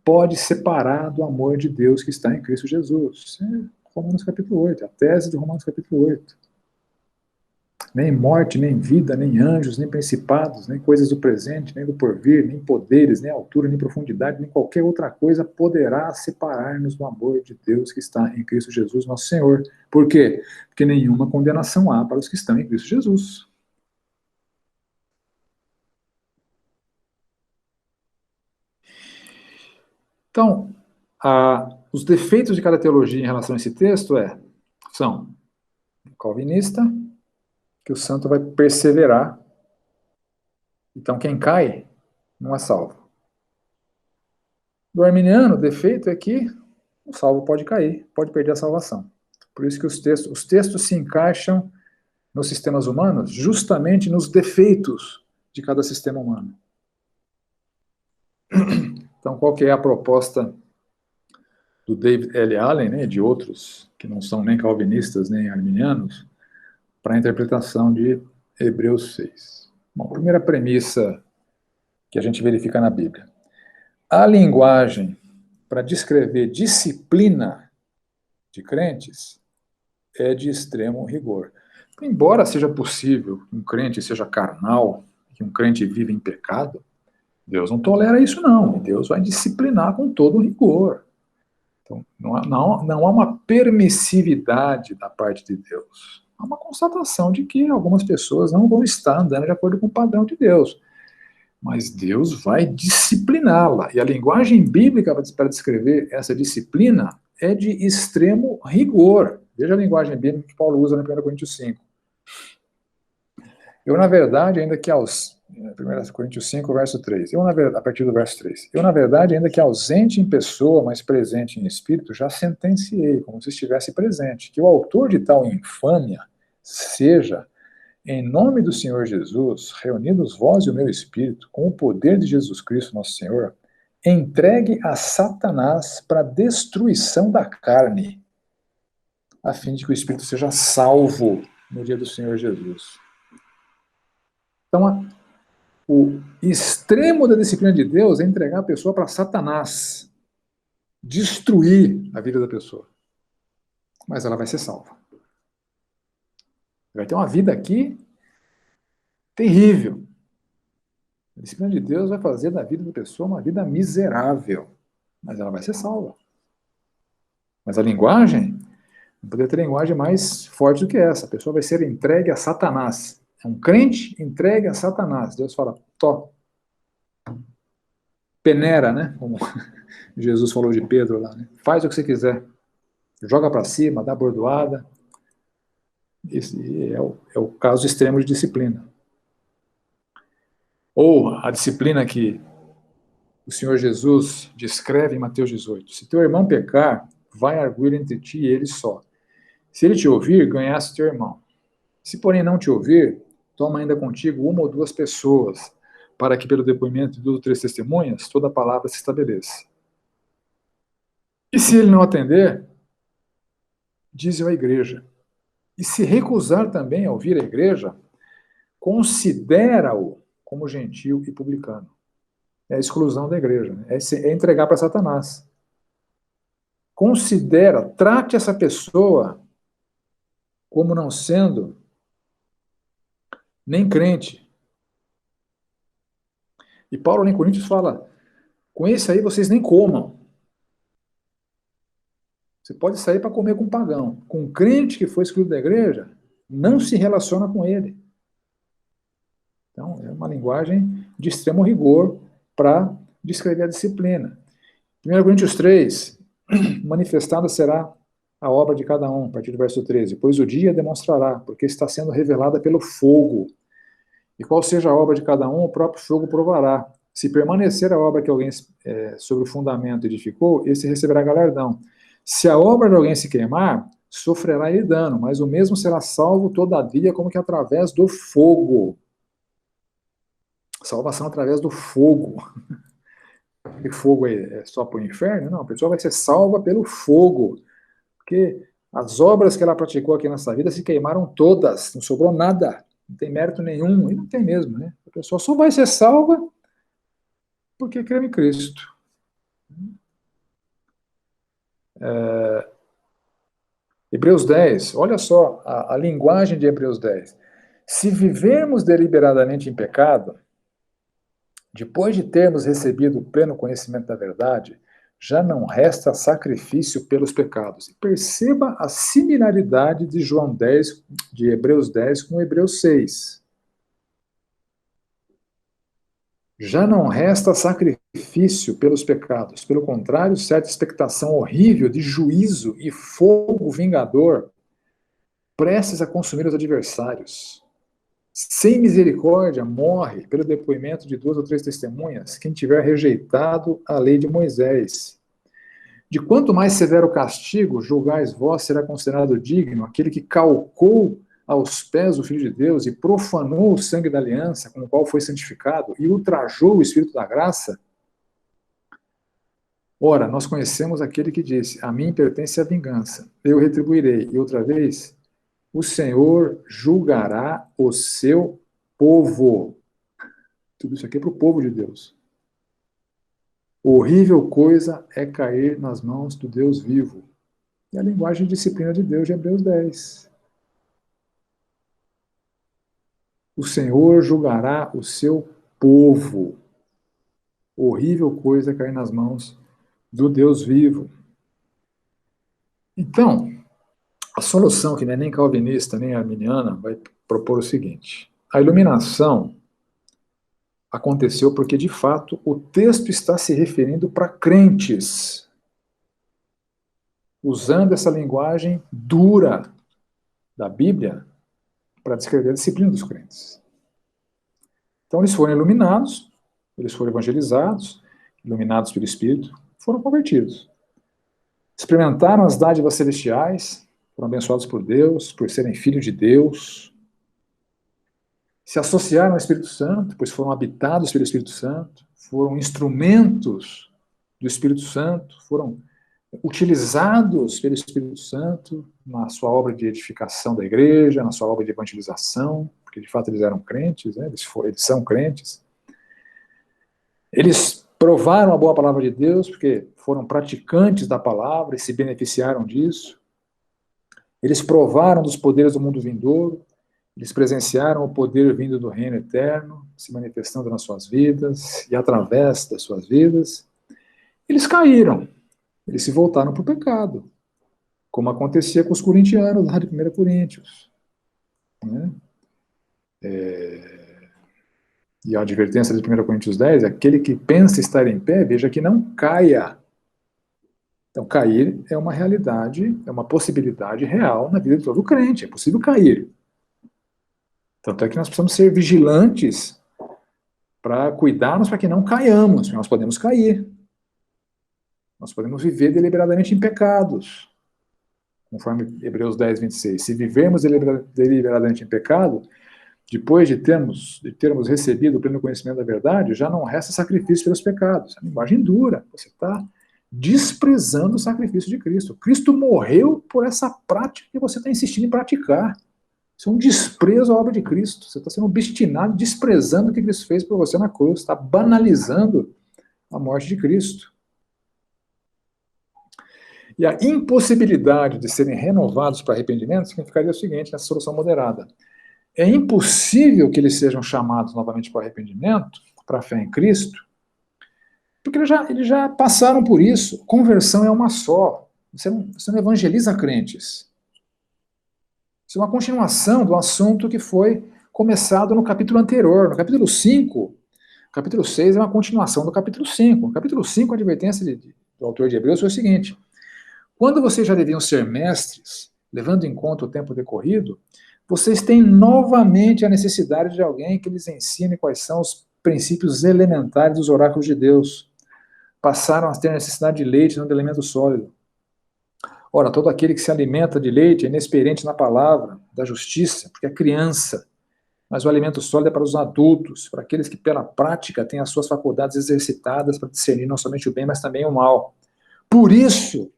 [SPEAKER 1] pode separar do amor de Deus que está em Cristo Jesus. É Romanos capítulo 8, a tese de Romanos capítulo 8. Nem morte, nem vida, nem anjos, nem principados, nem coisas do presente, nem do porvir, nem poderes, nem altura, nem profundidade, nem qualquer outra coisa poderá separar-nos do amor de Deus que está em Cristo Jesus, nosso Senhor. Por quê? Porque nenhuma condenação há para os que estão em Cristo Jesus. Então, os defeitos de cada teologia em relação a esse texto são calvinista, que o santo vai perseverar. Então, quem cai não é salvo. Do arminiano, o defeito é que o salvo pode cair, pode perder a salvação. Por isso que os textos se encaixam nos sistemas humanos justamente nos defeitos de cada sistema humano. Então, qual que é a proposta do David L. Allen, né, de outros que não são nem calvinistas nem arminianos, para a interpretação de Hebreus 6? Bom, a primeira premissa que a gente verifica na Bíblia: a linguagem para descrever disciplina de crentes é de extremo rigor. Embora seja possível que um crente seja carnal, que um crente viva em pecado, Deus não tolera isso não. Deus vai disciplinar com todo rigor. Então, não há uma permissividade da parte de Deus. Há uma constatação de que algumas pessoas não vão estar andando de acordo com o padrão de Deus. Mas Deus vai discipliná-la. E a linguagem bíblica para descrever essa disciplina é de extremo rigor. Veja a linguagem bíblica que Paulo usa na 1 Coríntios 5. Eu, na verdade, ainda que 1 Coríntios 5, verso 3. A partir do verso 3. Eu, na verdade, ainda que ausente em pessoa, mas presente em espírito, já sentenciei, como se estivesse presente, que o autor de tal infâmia seja, em nome do Senhor Jesus, reunidos vós e o meu espírito, com o poder de Jesus Cristo, nosso Senhor, entregue a Satanás para a destruição da carne, a fim de que o espírito seja salvo no dia do Senhor Jesus. Então, o extremo da disciplina de Deus é entregar a pessoa para Satanás, destruir a vida da pessoa. Mas ela vai ser salva. Vai ter uma vida aqui terrível. A disciplina de Deus vai fazer da vida da pessoa uma vida miserável, mas ela vai ser salva. Mas a linguagem, não poderia ter linguagem mais forte do que essa. A pessoa vai ser entregue a Satanás. É um crente entregue a Satanás. Deus fala, peneira, né? Como Jesus falou de Pedro lá, né? Faz o que você quiser. Joga para cima, dá bordoada. Esse é o caso extremo de disciplina. Ou a disciplina que o Senhor Jesus descreve em Mateus 18. Se teu irmão pecar, vai arguir entre ti e ele só. Se ele te ouvir, ganhaste teu irmão. Se, porém, não te ouvir, toma ainda contigo uma ou duas pessoas, para que, pelo depoimento de 2 ou 3 testemunhas, toda a palavra se estabeleça. E se ele não atender, dize-o à igreja. E se recusar também a ouvir a igreja, considera-o como gentil e publicano. É a exclusão da igreja, né? É entregar para Satanás. Considera, trate essa pessoa como não sendo nem crente. E Paulo em Coríntios fala, com esse aí vocês nem comam. Você pode sair para comer com um pagão. Com um crente que foi excluído da igreja, não se relaciona com ele. Então, é uma linguagem de extremo rigor para descrever a disciplina. 1 Coríntios 3, manifestada será a obra de cada um, a partir do verso 13. Pois o dia demonstrará, porque está sendo revelada pelo fogo. E qual seja a obra de cada um, o próprio fogo provará. Se permanecer a obra que alguém sobre o fundamento edificou, esse receberá galardão. Se a obra de alguém se queimar, sofrerá ele dano, mas o mesmo será salvo, todavia, como que através do fogo. Salvação através do fogo. E fogo é só para o inferno? Não, a pessoa vai ser salva pelo fogo. Porque as obras que ela praticou aqui nessa vida se queimaram todas, não sobrou nada, não tem mérito nenhum, e não tem mesmo, né? A pessoa só vai ser salva porque crê em Cristo. Hebreus 10, olha só a linguagem de Hebreus 10. Se vivermos deliberadamente em pecado, depois de termos recebido o pleno conhecimento da verdade, já não resta sacrifício pelos pecados. Perceba a similaridade de João 10, de Hebreus 10 com Hebreus 6. Já não resta sacrifício pelos pecados. Pelo contrário, certa expectação horrível de juízo e fogo vingador prestes a consumir os adversários. Sem misericórdia, morre, pelo depoimento de 2 ou 3 testemunhas, quem tiver rejeitado a lei de Moisés. De quanto mais severo castigo julgais vós, será considerado digno aquele que calcou aos pés o Filho de Deus e profanou o sangue da aliança com o qual foi santificado e ultrajou o Espírito da graça? Ora, nós conhecemos aquele que disse, a mim pertence a vingança, eu retribuirei. E outra vez, o Senhor julgará o seu povo. Tudo isso aqui é para o povo de Deus. Horrível coisa é cair nas mãos do Deus vivo. É a linguagem de disciplina de Deus de Hebreus 10. O Senhor julgará o seu povo. Horrível coisa é cair nas mãos do Deus vivo. Então, a solução, que não é nem calvinista, nem arminiana, vai propor o seguinte. A iluminação aconteceu porque, de fato, o texto está se referindo para crentes, usando essa linguagem dura da Bíblia para descrever a disciplina dos crentes. Então, eles foram iluminados, eles foram evangelizados, iluminados pelo Espírito, foram convertidos. Experimentaram as dádivas celestiais, foram abençoados por Deus, por serem filhos de Deus. Se associaram ao Espírito Santo, pois foram habitados pelo Espírito Santo, foram instrumentos do Espírito Santo, foram utilizados pelo Espírito Santo na sua obra de edificação da igreja, na sua obra de evangelização, porque de fato eles eram crentes, né? Eles são crentes. Eles provaram a boa palavra de Deus, porque foram praticantes da palavra e se beneficiaram disso. Eles provaram dos poderes do mundo vindouro, eles presenciaram o poder vindo do reino eterno, se manifestando nas suas vidas e através das suas vidas. Eles caíram, eles se voltaram para o pecado, como acontecia com os corintianos lá de 1 Coríntios. Né? E a advertência de 1 Coríntios 10 é aquele que pensa estar em pé, veja que não caia. Então, cair é uma realidade, é uma possibilidade real na vida de todo crente, é possível cair. Tanto é que nós precisamos ser vigilantes para cuidarmos para que não caiamos, porque nós podemos cair. Nós podemos viver deliberadamente em pecados, conforme Hebreus 10, 26. Se vivermos deliberadamente em pecado, depois de termos recebido o pleno conhecimento da verdade, já não resta sacrifício pelos pecados. É uma linguagem dura. Você está desprezando o sacrifício de Cristo. Cristo morreu por essa prática que você está insistindo em praticar. Isso é um desprezo à obra de Cristo. Você está sendo obstinado, desprezando o que Cristo fez por você na cruz. Está banalizando a morte de Cristo. E a impossibilidade de serem renovados para arrependimento significaria o seguinte, nessa solução moderada. É impossível que eles sejam chamados novamente para o arrependimento, para a fé em Cristo, porque eles já passaram por isso. Conversão é uma só. Você não evangeliza crentes. Isso é uma continuação do assunto que foi começado no capítulo anterior. No capítulo 5, o capítulo 6 é uma continuação do capítulo 5. No capítulo 5, a advertência do autor de Hebreus foi o seguinte: quando vocês já deviam ser mestres, levando em conta o tempo decorrido, vocês têm novamente a necessidade de alguém que lhes ensine quais são os princípios elementares dos oráculos de Deus. Passaram a ter necessidade de leite, não de alimento sólido. Ora, todo aquele que se alimenta de leite é inexperiente na palavra da justiça, porque é criança. Mas o alimento sólido é para os adultos, para aqueles que pela prática têm as suas faculdades exercitadas para discernir não somente o bem, mas também o mal. Por isso,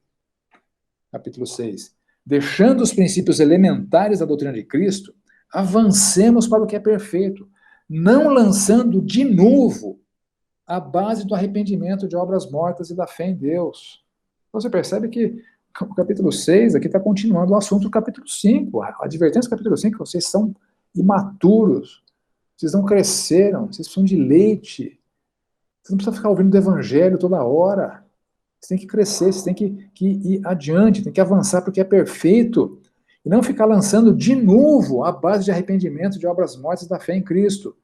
[SPEAKER 1] capítulo 6, deixando os princípios elementares da doutrina de Cristo, avancemos para o que é perfeito, não lançando de novo a base do arrependimento de obras mortas e da fé em Deus. Você percebe que o capítulo 6 aqui está continuando o assunto do capítulo 5. A advertência do capítulo 5, vocês são imaturos, vocês não cresceram, vocês precisam de leite. Vocês não precisam ficar ouvindo do evangelho toda hora. Vocês têm que crescer, vocês têm que ir adiante, têm que avançar porque é perfeito. E não ficar lançando de novo a base de arrependimento de obras mortas da fé em Cristo.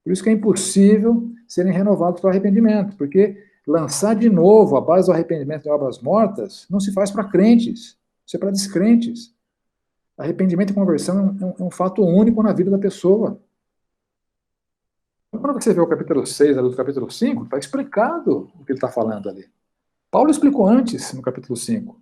[SPEAKER 1] Por isso que é impossível serem renovados para o arrependimento, porque lançar de novo a base do arrependimento de obras mortas não se faz para crentes, isso é para descrentes. Arrependimento e conversão é um fato único na vida da pessoa. Quando você vê o capítulo 6 do capítulo 5, está explicado o que ele está falando ali. Paulo explicou antes, no capítulo 5.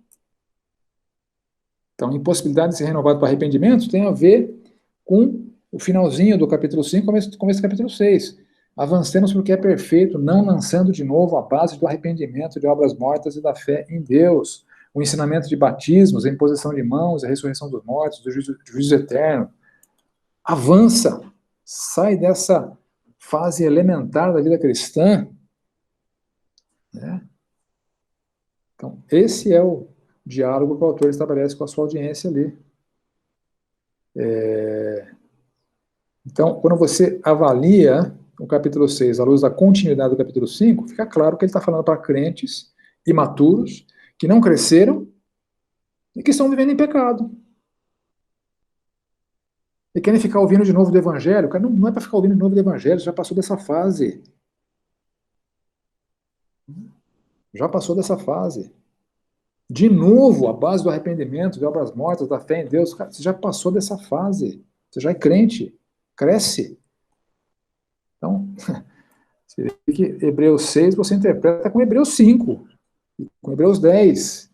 [SPEAKER 1] Então, a impossibilidade de ser renovado para arrependimento tem a ver com o finalzinho do capítulo 5, começo do capítulo 6. Avancemos porque é perfeito, não lançando de novo a base do arrependimento de obras mortas e da fé em Deus. O ensinamento de batismos, a imposição de mãos, a ressurreição dos mortos, do juízo eterno. Avança, sai dessa fase elementar da vida cristã. Né? Então, esse é o diálogo que o autor estabelece com a sua audiência ali. Então, quando você avalia o capítulo 6 à luz da continuidade do capítulo 5, fica claro que ele está falando para crentes imaturos, que não cresceram e que estão vivendo em pecado. E querem ficar ouvindo de novo do evangelho. Cara, não é para ficar ouvindo de novo do evangelho, já passou dessa fase. Já passou dessa fase. De novo, a base do arrependimento, de obras mortas, da fé em Deus, cara, você já passou dessa fase. Você já é crente. Cresce. Então, você vê que Hebreus 6 você interpreta com Hebreus 5, com Hebreus 10.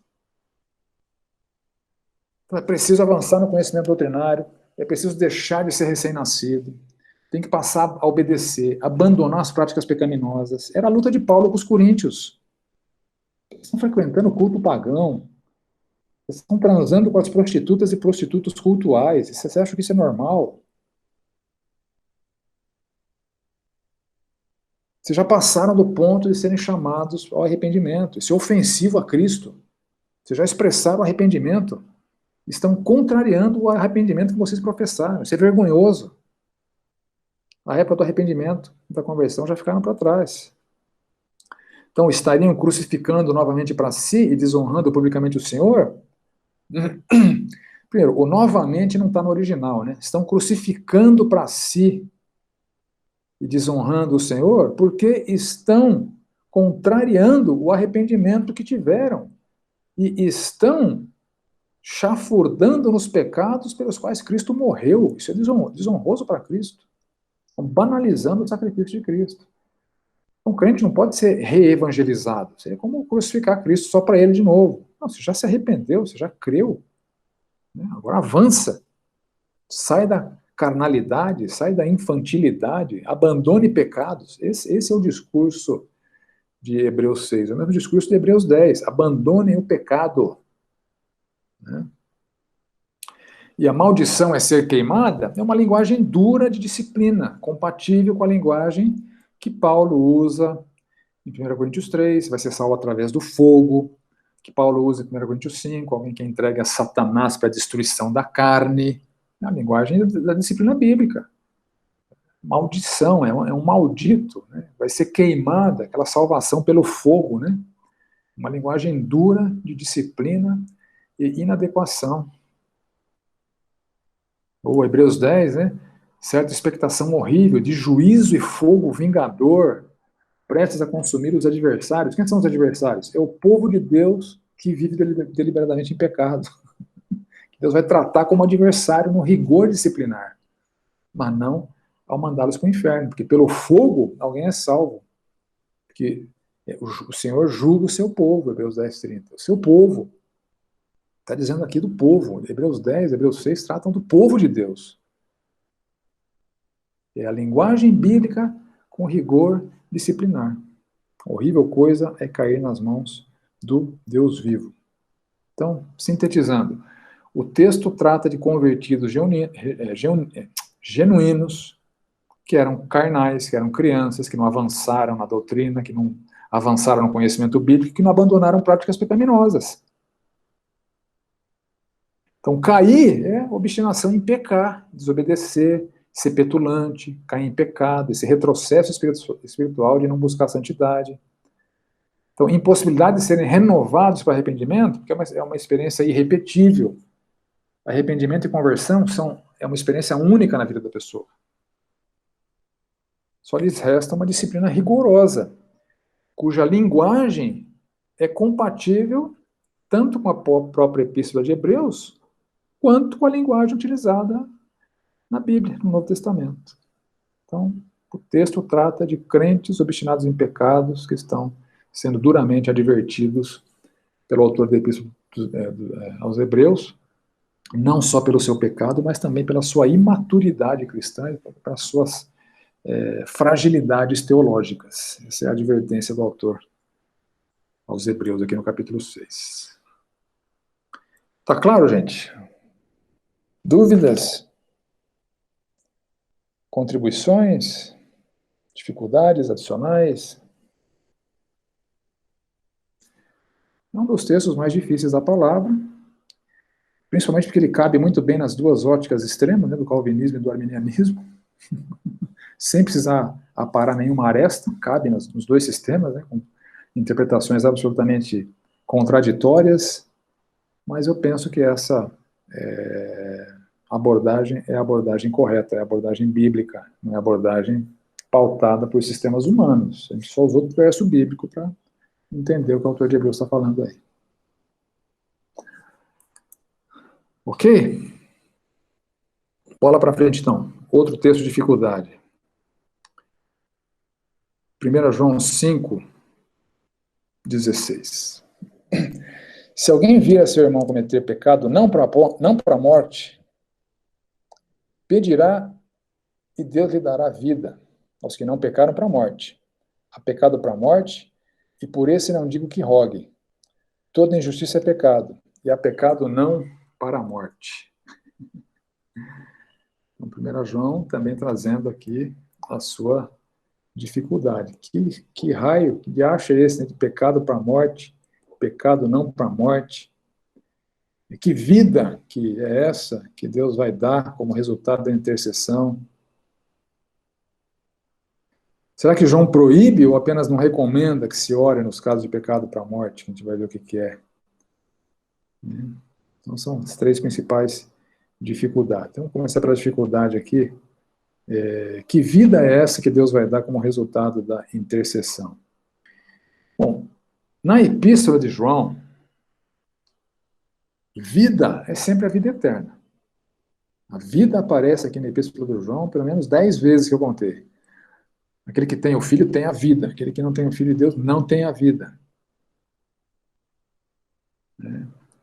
[SPEAKER 1] Então, é preciso avançar no conhecimento doutrinário, é preciso deixar de ser recém-nascido, tem que passar a obedecer, abandonar as práticas pecaminosas. Era a luta de Paulo com os coríntios. Eles estão frequentando o culto pagão, eles estão transando com as prostitutas e prostitutos cultuais. Você acha que isso é normal? Vocês já passaram do ponto de serem chamados ao arrependimento. Isso é ofensivo a Cristo. Vocês já expressaram arrependimento. Estão contrariando o arrependimento que vocês professaram. Isso é vergonhoso. A época do arrependimento, da conversão, já ficaram para trás. Então, estariam crucificando novamente para si e desonrando publicamente o Senhor? Primeiro, o novamente não está no original, né? Estão crucificando para si e desonrando o Senhor porque estão contrariando o arrependimento que tiveram e estão chafurdando nos pecados pelos quais Cristo morreu. Isso é desonroso para Cristo. Estão banalizando o sacrifício de Cristo. Um crente não pode ser reevangelizado. Seria como crucificar Cristo só para ele de novo. Não, você já se arrependeu, você já creu. Né? Agora avança. Sai da carnalidade, sai da infantilidade, abandone pecados. Esse é o discurso de Hebreus 6. É o mesmo discurso de Hebreus 10. Abandonem o pecado. Né? E a maldição é ser queimada é uma linguagem dura de disciplina, compatível com a linguagem que Paulo usa em 1 Coríntios 3, vai ser salvo através do fogo, que Paulo usa em 1 Coríntios 5, alguém que entregue a Satanás para a destruição da carne. É a linguagem da disciplina bíblica. Maldição, é um maldito, né? Vai ser queimada, aquela salvação pelo fogo, né? Uma linguagem dura de disciplina e inadequação. Ou Hebreus 10, né? Certa expectação horrível de juízo e fogo vingador, prestes a consumir os adversários. Quem são os adversários? É o povo de Deus que vive deliberadamente em pecado. Deus vai tratar como adversário no rigor disciplinar, mas não ao mandá-los para o inferno, porque pelo fogo alguém é salvo. Porque o Senhor julga o seu povo, Hebreus 10, 30. O seu povo. Está dizendo aqui do povo. Hebreus 10, Hebreus 6 tratam do povo de Deus. É a linguagem bíblica com rigor disciplinar. A horrível coisa é cair nas mãos do Deus vivo. Então, sintetizando, o texto trata de convertidos genuínos, que eram carnais, que eram crianças, que não avançaram na doutrina, que não avançaram no conhecimento bíblico, que não abandonaram práticas pecaminosas. Então, cair é obstinação em pecar, desobedecer, ser petulante, cair em pecado, esse retrocesso espiritual de não buscar a santidade. Então, impossibilidade de serem renovados para arrependimento, porque é uma experiência irrepetível. Arrependimento e conversão é uma experiência única na vida da pessoa. Só lhes resta uma disciplina rigorosa, cuja linguagem é compatível tanto com a própria Epístola de Hebreus, quanto com a linguagem utilizada na Bíblia, no Novo Testamento. Então, o texto trata de crentes obstinados em pecados que estão sendo duramente advertidos pelo autor da Epístola aos Hebreus, não só pelo seu pecado, mas também pela sua imaturidade cristã e pelas suas fragilidades teológicas. Essa é a advertência do autor aos Hebreus, aqui no capítulo 6. Tá claro, gente? Dúvidas? Contribuições? Dificuldades adicionais? É um dos textos mais difíceis da palavra, principalmente porque ele cabe muito bem nas duas óticas extremas, né, do calvinismo e do arminianismo, sem precisar aparar nenhuma aresta, cabe nos dois sistemas, né, com interpretações absolutamente contraditórias, mas eu penso que essa abordagem é a abordagem correta, é a abordagem bíblica, não é a abordagem pautada por sistemas humanos. A gente só usou o verso bíblico para entender o que o autor de Hebreus está falando aí. Ok? Bola para frente, então. Outro texto de dificuldade. 1 João 5, 16. Se alguém vir a seu irmão cometer pecado não para a morte, pedirá e Deus lhe dará vida aos que não pecaram para a morte. Há pecado para a morte, e por esse não digo que rogue. Toda injustiça é pecado, e há pecado não para a morte. Então, 1 João também trazendo aqui a sua dificuldade. Que raio, que acha esse, né, de pecado para a morte, pecado não para a morte? E que vida que é essa que Deus vai dar como resultado da intercessão? Será que João proíbe ou apenas não recomenda que se ore nos casos de pecado para a morte? A gente vai ver o que é. Então são as três principais dificuldades. Então vamos começar pela dificuldade aqui. Que vida é essa que Deus vai dar como resultado da intercessão? Bom, na Epístola de João, vida é sempre a vida eterna. A vida aparece aqui na Epístola de João pelo menos 10 vezes que eu contei. Aquele que tem o Filho tem a vida. Aquele que não tem o Filho de Deus não tem a vida.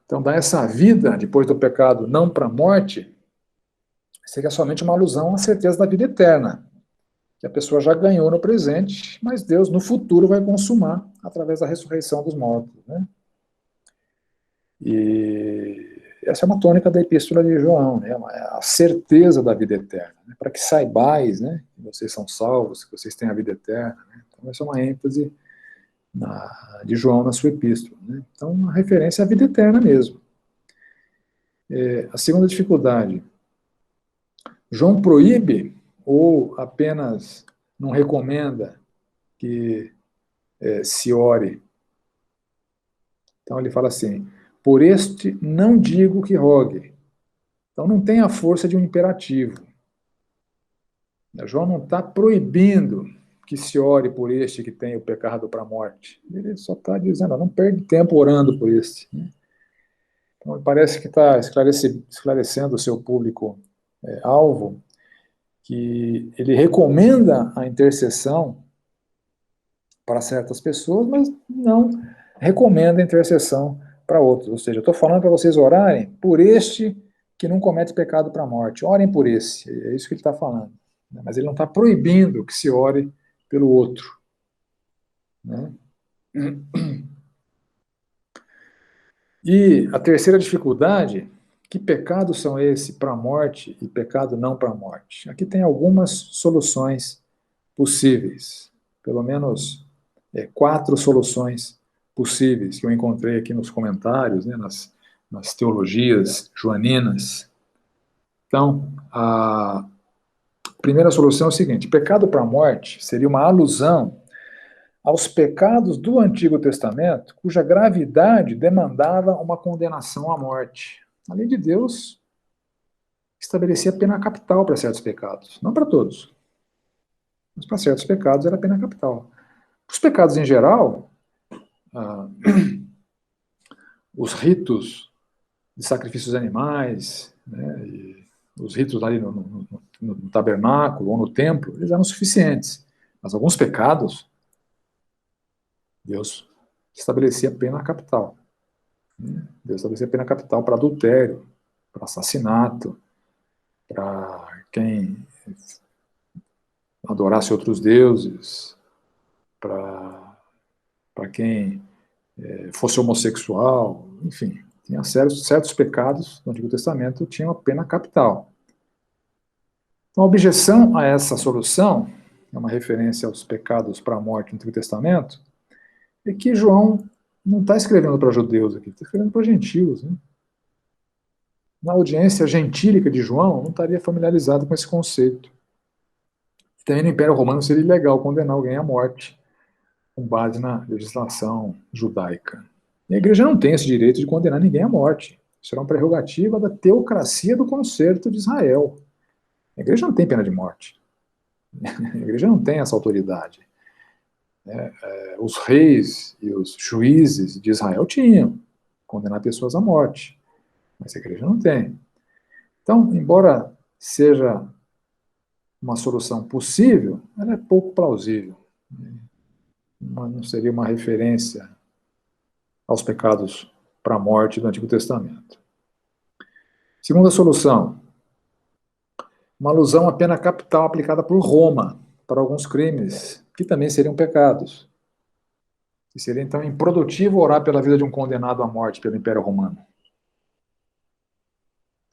[SPEAKER 1] Então, dar essa vida depois do pecado não para a morte seria somente uma alusão à certeza da vida eterna, que a pessoa já ganhou no presente, mas Deus no futuro vai consumar através da ressurreição dos mortos. Né? E essa é uma tônica da Epístola de João, né? A certeza da vida eterna, né? Para que saibais, né, que vocês são salvos, que vocês têm a vida eterna. Né? Então, essa é uma ênfase de João na sua epístola, né? Então, uma referência à vida eterna mesmo. A segunda dificuldade, João proíbe ou apenas não recomenda que se ore? Então ele fala assim, por este não digo que rogue. Então não tem a força de um imperativo. João não está proibindo que se ore por este que tem o pecado para a morte. Ele só está dizendo, não perde tempo orando por este. Então parece que está esclarecendo o seu público alvo, que ele recomenda a intercessão para certas pessoas, mas não recomenda a intercessão para outros. Ou seja, eu estou falando para vocês orarem por este que não comete pecado para a morte. Orem por esse. É isso que ele está falando. Mas ele não está proibindo que se ore pelo outro. Né? E a terceira dificuldade, que pecados são esses para a morte e pecado não para a morte? Aqui tem algumas soluções possíveis. Pelo menos 4 soluções possíveis que eu encontrei aqui nos comentários, né, nas teologias joaninas. Então, a primeira solução é o seguinte: pecado para a morte seria uma alusão aos pecados do Antigo Testamento, cuja gravidade demandava uma condenação à morte. A lei de Deus estabelecia pena capital para certos pecados, não para todos, mas para certos pecados era pena capital. Os pecados em geral, os ritos de sacrifícios de animais, né, e os ritos ali no tabernáculo ou no templo, eles eram suficientes. Mas alguns pecados, Deus estabelecia pena capital. Deus estabelecia pena capital para adultério, para assassinato, para quem adorasse outros deuses, para quem fosse homossexual, enfim. Tinha certos pecados no Antigo Testamento tinham a pena capital. Então, a objeção a essa solução, é uma referência aos pecados para a morte no Antigo Testamento, é que João não está escrevendo para judeus aqui, está escrevendo para gentios. Né? Na audiência gentílica de João, não estaria familiarizado com esse conceito. Também no Império Romano seria ilegal condenar alguém à morte, com base na legislação judaica. E a igreja não tem esse direito de condenar ninguém à morte. Isso era uma prerrogativa da teocracia do concerto de Israel. A igreja não tem pena de morte. A igreja não tem essa autoridade. Os reis e os juízes de Israel tinham condenar pessoas à morte, mas a igreja não tem. Então, embora seja uma solução possível, ela é pouco plausível. Não seria uma referência aos pecados para a morte do Antigo Testamento. Segunda solução, uma alusão à pena capital aplicada por Roma para alguns crimes, que também seriam pecados. E seria, então, improdutivo orar pela vida de um condenado à morte pelo Império Romano.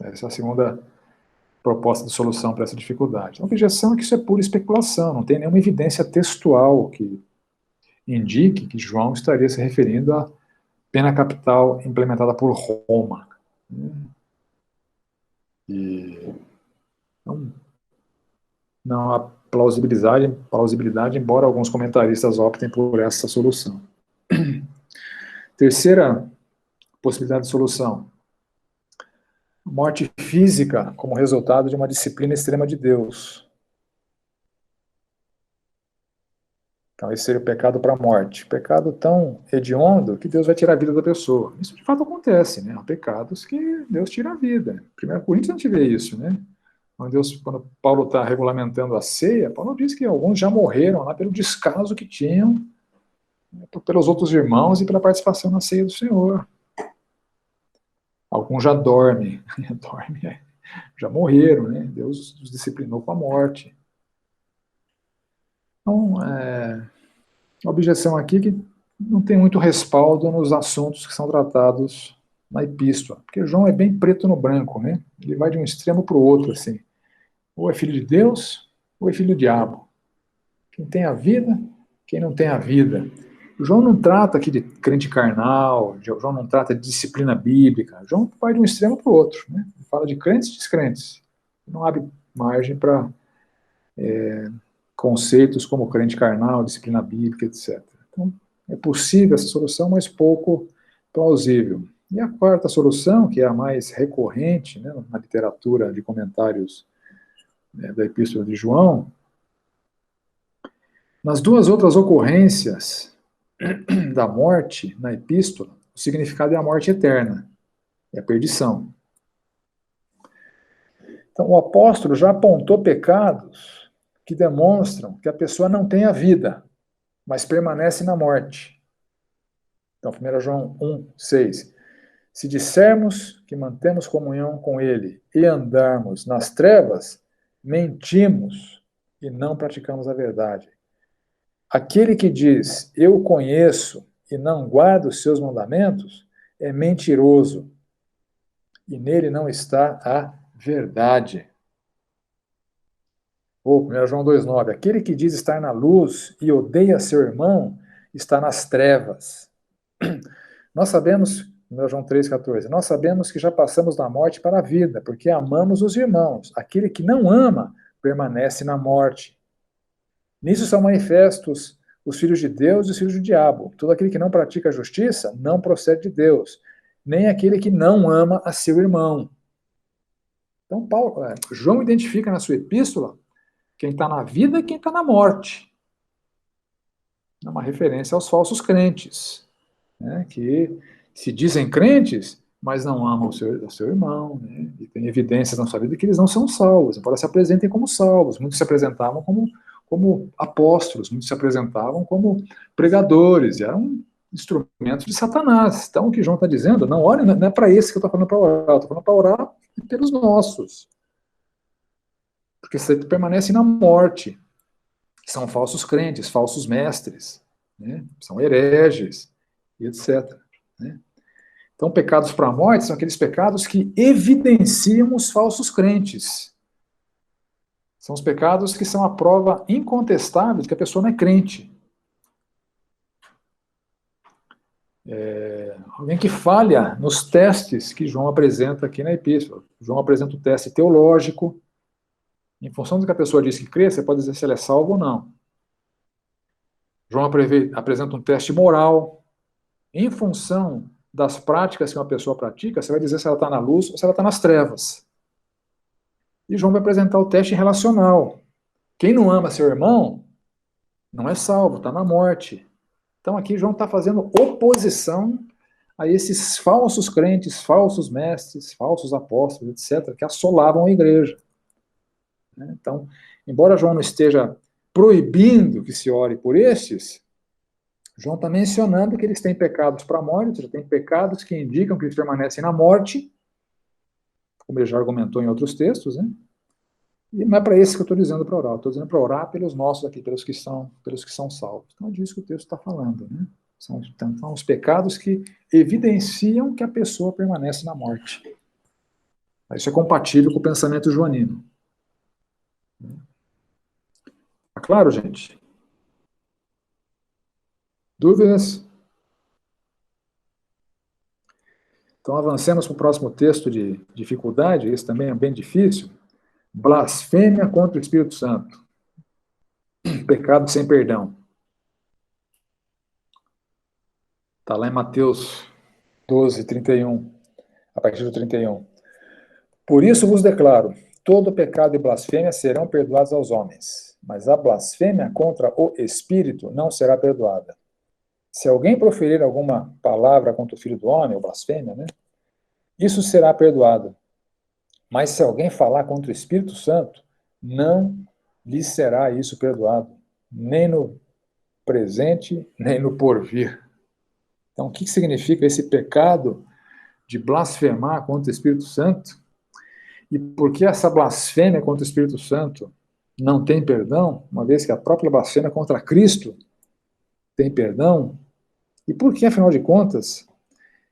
[SPEAKER 1] Essa é a segunda proposta de solução para essa dificuldade. A objeção é que isso é pura especulação, não tem nenhuma evidência textual que indique que João estaria se referindo à pena capital implementada por Roma. E não há plausibilidade, embora alguns comentaristas optem por essa solução. Terceira possibilidade de solução: morte física como resultado de uma disciplina extrema de Deus. Então, esse seria o pecado para a morte. Pecado tão hediondo que Deus vai tirar a vida da pessoa. Isso de fato acontece, né? Há pecados que Deus tira a vida. 1 Coríntios a gente vê isso, né? Quando Paulo está regulamentando a ceia, Paulo diz que alguns já morreram lá pelo descaso que tinham, né, pelos outros irmãos e pela participação na ceia do Senhor. Alguns já dormem, já morreram, né? Deus os disciplinou com a morte. Então, a objeção aqui é que não tem muito respaldo nos assuntos que são tratados na epístola, porque João é bem preto no branco, né? Ele vai de um extremo para o outro, assim. Ou é filho de Deus, ou é filho do diabo. Quem tem a vida, quem não tem a vida. João não trata aqui de crente carnal, João não trata de disciplina bíblica, João vai de um extremo para o outro, né? Ele fala de crentes e descrentes. Não abre margem para conceitos como crente carnal, disciplina bíblica, etc. Então, é possível essa solução, mas pouco plausível. E a quarta solução, que é a mais recorrente, né, na literatura de comentários, né, da Epístola de João, nas duas outras ocorrências da morte na Epístola, o significado é a morte eterna, é a perdição. Então, o apóstolo já apontou pecados que demonstram que a pessoa não tem a vida, mas permanece na morte. Então, 1 João 1,6. Se dissermos que mantemos comunhão com ele e andarmos nas trevas, mentimos e não praticamos a verdade. Aquele que diz, eu conheço e não guarda os seus mandamentos, é mentiroso, e nele não está a verdade. Ou 1 João 2,9. Aquele que diz estar na luz e odeia seu irmão, está nas trevas. Nós sabemos, 1 João 3,14, nós sabemos que já passamos da morte para a vida, porque amamos os irmãos. Aquele que não ama, permanece na morte. Nisso são manifestos os filhos de Deus e os filhos do diabo. Todo aquele que não pratica a justiça não procede de Deus, nem aquele que não ama a seu irmão. Então, João identifica na sua epístola quem está na vida e quem está na morte. É uma referência aos falsos crentes, né, que se dizem crentes, mas não amam o seu irmão, né, e tem evidências na sua vida que eles não são salvos, embora se apresentem como salvos. Muitos se apresentavam como apóstolos, muitos se apresentavam como pregadores, e eram instrumentos de Satanás. Então, o que João está dizendo, não, olha, não é para esse que eu estou falando para orar, eu estou falando para orar pelos nossos. Porque você permanece na morte. São falsos crentes, falsos mestres, né? São hereges, e etc. Né? Então, pecados para a morte são aqueles pecados que evidenciam os falsos crentes. São os pecados que são a prova incontestável de que a pessoa não é crente. Alguém que falha nos testes que João apresenta aqui na epístola. João apresenta o teste teológico. Em função do que a pessoa diz que crê, você pode dizer se ela é salva ou não. João apresenta um teste moral. Em função das práticas que uma pessoa pratica, você vai dizer se ela está na luz ou se ela está nas trevas. E João vai apresentar o teste relacional. Quem não ama seu irmão não é salvo, está na morte. Então aqui João está fazendo oposição a esses falsos crentes, falsos mestres, falsos apóstolos, etc., que assolavam a igreja. Então, embora João não esteja proibindo que se ore por estes, João está mencionando que eles têm pecados para a morte, ou seja, tem pecados que indicam que eles permanecem na morte, como ele já argumentou em outros textos, né? E não é para esse que eu estou dizendo para orar, eu estou dizendo para orar pelos nossos aqui, pelos que são salvos. Então é disso que o texto está falando, né? São os pecados que evidenciam que a pessoa permanece na morte. Isso é compatível com o pensamento joanino. Tá claro, gente? Dúvidas? Então avancemos para o próximo texto de dificuldade, esse também é bem difícil. Blasfêmia contra o Espírito Santo. Pecado sem perdão. Está lá em Mateus 12, 31, a partir do 31. Por isso vos declaro, todo pecado e blasfêmia serão perdoados aos homens, mas a blasfêmia contra o Espírito não será perdoada. Se alguém proferir alguma palavra contra o Filho do Homem, ou blasfêmia, né, isso será perdoado. Mas se alguém falar contra o Espírito Santo, não lhe será isso perdoado, nem no presente, nem no porvir. Então, o que significa esse pecado de blasfemar contra o Espírito Santo? E por que essa blasfêmia contra o Espírito Santo não tem perdão, uma vez que a própria blasfêmia contra Cristo tem perdão? E por que, afinal de contas,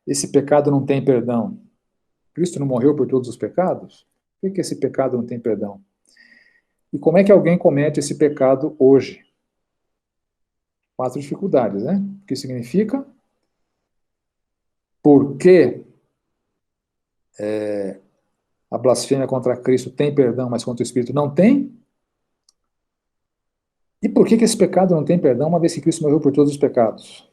[SPEAKER 1] esse pecado não tem perdão? Cristo não morreu por todos os pecados? Por que esse pecado não tem perdão? E como é que alguém comete esse pecado hoje? 4 dificuldades, né? O que significa? Porque a blasfêmia contra Cristo tem perdão, mas contra o Espírito não tem? E por que esse pecado não tem perdão, uma vez que Cristo morreu por todos os pecados?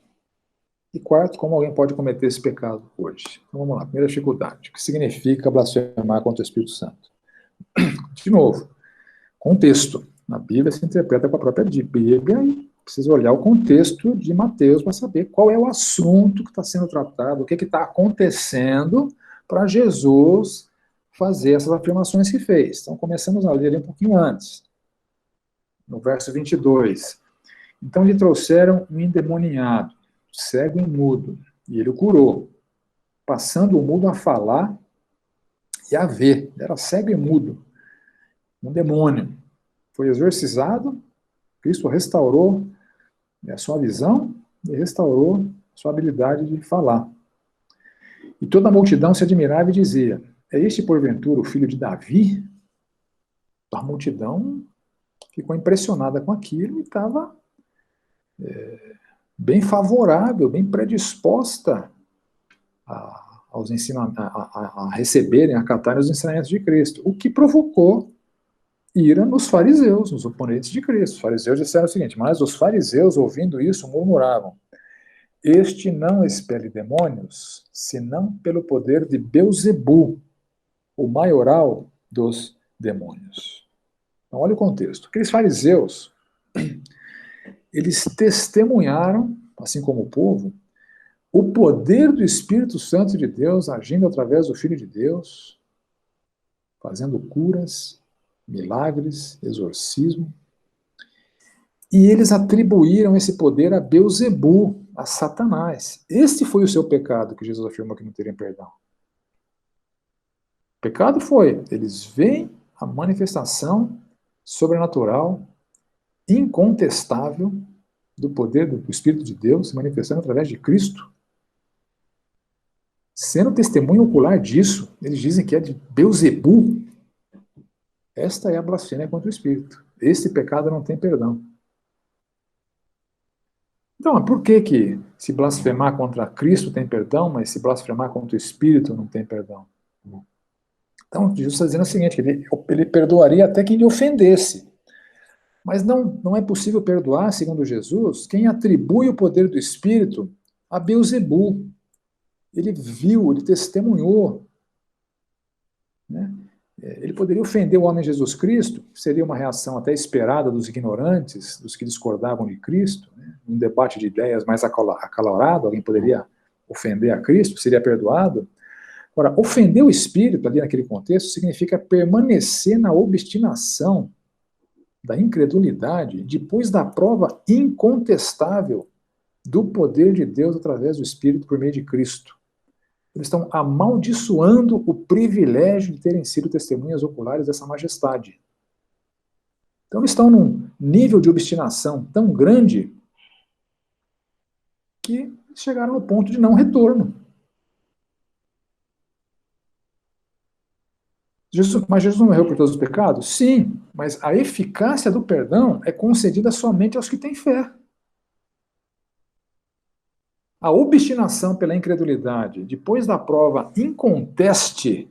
[SPEAKER 1] E quarto, como alguém pode cometer esse pecado hoje? Então vamos lá, primeira dificuldade. O que significa blasfemar contra o Espírito Santo? De novo, contexto. Na Bíblia se interpreta com a própria Bíblia e precisa olhar o contexto de Mateus para saber qual é o assunto que está sendo tratado, o que está acontecendo para Jesus fazer essas afirmações que fez. Então começamos a ler ali um pouquinho antes, no verso 22. Então lhe trouxeram um endemoniado, cego e mudo, e ele o curou, passando o mudo a falar e a ver. Era cego e mudo, um demônio. Foi exorcizado, Cristo restaurou a sua visão e restaurou a sua habilidade de falar. E toda a multidão se admirava e dizia: é este porventura o filho de Davi? A multidão ficou impressionada com aquilo e estava bem favorável, bem predisposta a receberem, a acatarem os ensinamentos de Cristo, o que provocou ira nos fariseus, nos oponentes de Cristo. Os fariseus disseram o seguinte: mas os fariseus, ouvindo isso, murmuravam: este não expele demônios, senão pelo poder de Belzebu, o maioral dos demônios. Então, olha o contexto. Aqueles fariseus, eles testemunharam, assim como o povo, o poder do Espírito Santo de Deus agindo através do Filho de Deus, fazendo curas, milagres, exorcismo. E eles atribuíram esse poder a Belzebu, a Satanás. Este foi o seu pecado que Jesus afirmou que não teriam perdão. O pecado foi, eles veem a manifestação sobrenatural, incontestável, do poder do Espírito de Deus se manifestando através de Cristo. Sendo testemunho ocular disso, eles dizem que é de Belzebu. Esta é a blasfêmia contra o Espírito. Este pecado não tem perdão. Então, por que se blasfemar contra Cristo tem perdão, mas se blasfemar contra o Espírito não tem perdão? Então, Jesus está dizendo o seguinte, que ele perdoaria até quem lhe ofendesse. Mas não é possível perdoar, segundo Jesus, quem atribui o poder do Espírito a Belzebu. Ele viu, ele testemunhou. Né? Ele poderia ofender o homem Jesus Cristo, seria uma reação até esperada dos ignorantes, dos que discordavam de Cristo, né? Um debate de ideias mais acalorado, alguém poderia ofender a Cristo, seria perdoado. Agora, ofender o Espírito, ali naquele contexto, significa permanecer na obstinação da incredulidade, depois da prova incontestável do poder de Deus através do Espírito por meio de Cristo. Eles estão amaldiçoando o privilégio de terem sido testemunhas oculares dessa majestade. Então eles estão num nível de obstinação tão grande que chegaram ao ponto de não retorno. Mas Jesus não morreu por todos os pecados? Sim, mas a eficácia do perdão é concedida somente aos que têm fé. A obstinação pela incredulidade, depois da prova inconteste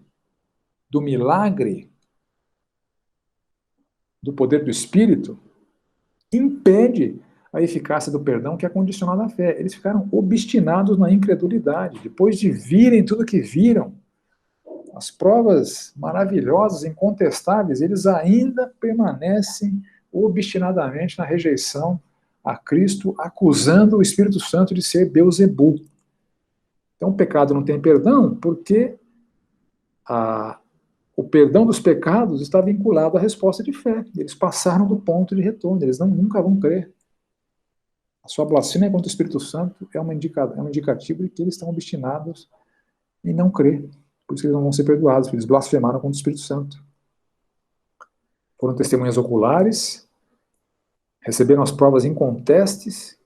[SPEAKER 1] do milagre do poder do Espírito, impede a eficácia do perdão que é condicionada à fé. Eles ficaram obstinados na incredulidade. Depois de virem tudo que viram, as provas maravilhosas, incontestáveis, eles ainda permanecem obstinadamente na rejeição a Cristo, acusando o Espírito Santo de ser Belzebu. Então o pecado não tem perdão porque o perdão dos pecados está vinculado à resposta de fé. Eles passaram do ponto de retorno, eles nunca vão crer. A sua blasfêmia contra o Espírito Santo é um indicativo de que eles estão obstinados em não crer. Por isso que eles não vão ser perdoados, porque eles blasfemaram contra o Espírito Santo. Foram testemunhas oculares, receberam as provas incontestes,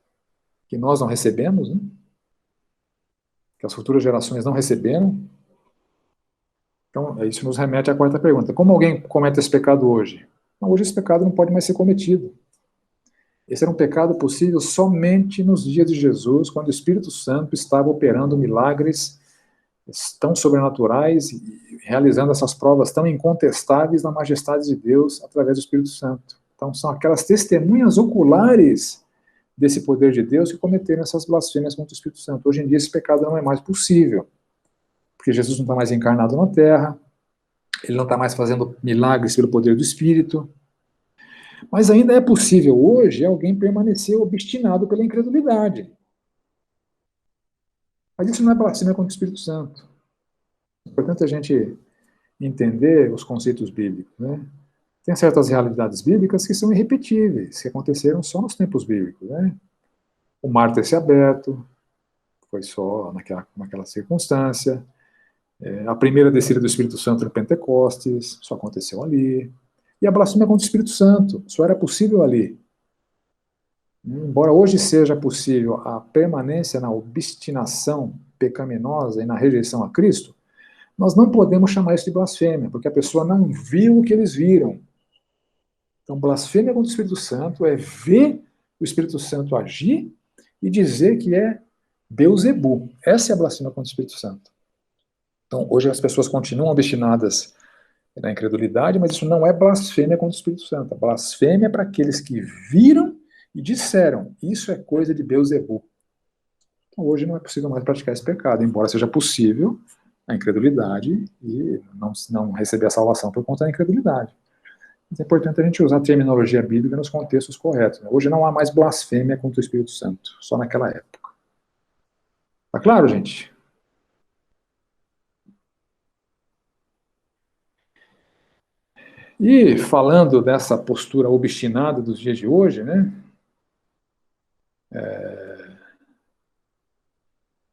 [SPEAKER 1] que nós não recebemos, né? Que as futuras gerações não receberam. Então, isso nos remete à quarta pergunta. Como alguém comete esse pecado hoje? Não, hoje esse pecado não pode mais ser cometido. Esse era um pecado possível somente nos dias de Jesus, quando o Espírito Santo estava operando milagres tão sobrenaturais e realizando essas provas tão incontestáveis da majestade de Deus através do Espírito Santo. Então, são aquelas testemunhas oculares desse poder de Deus que cometeram essas blasfêmias contra o Espírito Santo. Hoje em dia, esse pecado não é mais possível, porque Jesus não está mais encarnado na Terra, ele não está mais fazendo milagres pelo poder do Espírito. Mas ainda é possível hoje alguém permanecer obstinado pela incredulidade. Mas isso não é blasfêmia contra o Espírito Santo. É importante a gente entender os conceitos bíblicos, né? Tem certas realidades bíblicas que são irrepetíveis, que aconteceram só nos tempos bíblicos, né? O mar ter se aberto, foi só naquela circunstância. A primeira descida do Espírito Santo em Pentecostes, só aconteceu ali. E a blasfêmia contra o Espírito Santo, só era possível ali. Embora hoje seja possível a permanência na obstinação pecaminosa e na rejeição a Cristo, nós não podemos chamar isso de blasfêmia, porque a pessoa não viu o que eles viram. Então, blasfêmia contra o Espírito Santo é ver o Espírito Santo agir e dizer que é Beuzebu. Essa é a blasfêmia contra o Espírito Santo. Então, hoje as pessoas continuam obstinadas na incredulidade, mas isso não é blasfêmia contra o Espírito Santo. A blasfêmia é para aqueles que viram e disseram, isso é coisa de Beuzebu. Então, hoje não é possível mais praticar esse pecado, embora seja possível a incredulidade e não receber a salvação por conta da incredulidade. Mas é importante a gente usar a terminologia bíblica nos contextos corretos. Hoje não há mais blasfêmia contra o Espírito Santo, só naquela época. Tá claro, gente? E falando dessa postura obstinada dos dias de hoje, né?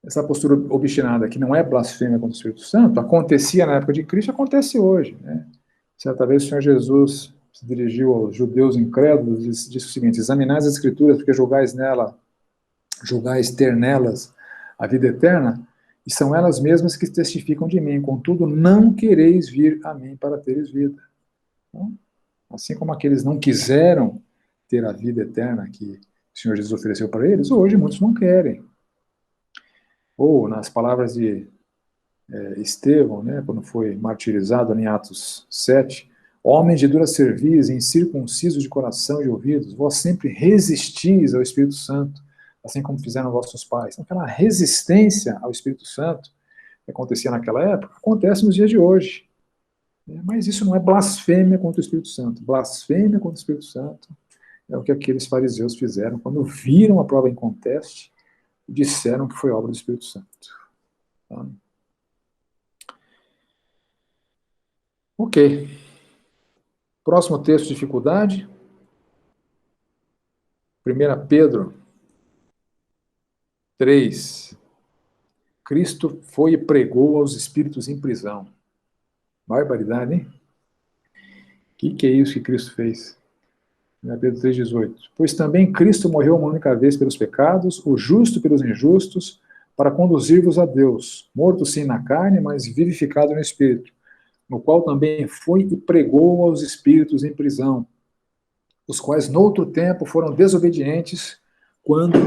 [SPEAKER 1] Essa postura obstinada que não é blasfêmia contra o Espírito Santo, acontecia na época de Cristo, acontece hoje, né? Certa vez o Senhor Jesus se dirigiu aos judeus incrédulos e disse o seguinte: examinais as Escrituras, porque julgais ter nelas a vida eterna, e são elas mesmas que testificam de mim, contudo não quereis vir a mim para teres vida. Então, assim como aqueles não quiseram ter a vida eterna que o Senhor Jesus ofereceu para eles, hoje muitos não querem. Ou, nas palavras de Estevão, né, quando foi martirizado em Atos 7, homens de dura cerviz, incircuncisos de coração e ouvidos, vós sempre resistis ao Espírito Santo, assim como fizeram vossos pais. Então, aquela resistência ao Espírito Santo que acontecia naquela época, acontece nos dias de hoje. Mas isso não é blasfêmia contra o Espírito Santo. Blasfêmia contra o Espírito Santo é o que aqueles fariseus fizeram quando viram a prova em conteste e disseram que foi obra do Espírito Santo. Tá? Ok. Próximo texto, dificuldade. 1 Pedro 3. Cristo foi e pregou aos espíritos em prisão. Barbaridade, hein? O que é isso que Cristo fez? 1 Pedro 3,18. Pois também Cristo morreu uma única vez pelos pecados, o justo pelos injustos, para conduzir-vos a Deus, morto sim na carne, mas vivificado no Espírito, no qual também foi e pregou aos espíritos em prisão, os quais noutro tempo foram desobedientes, quando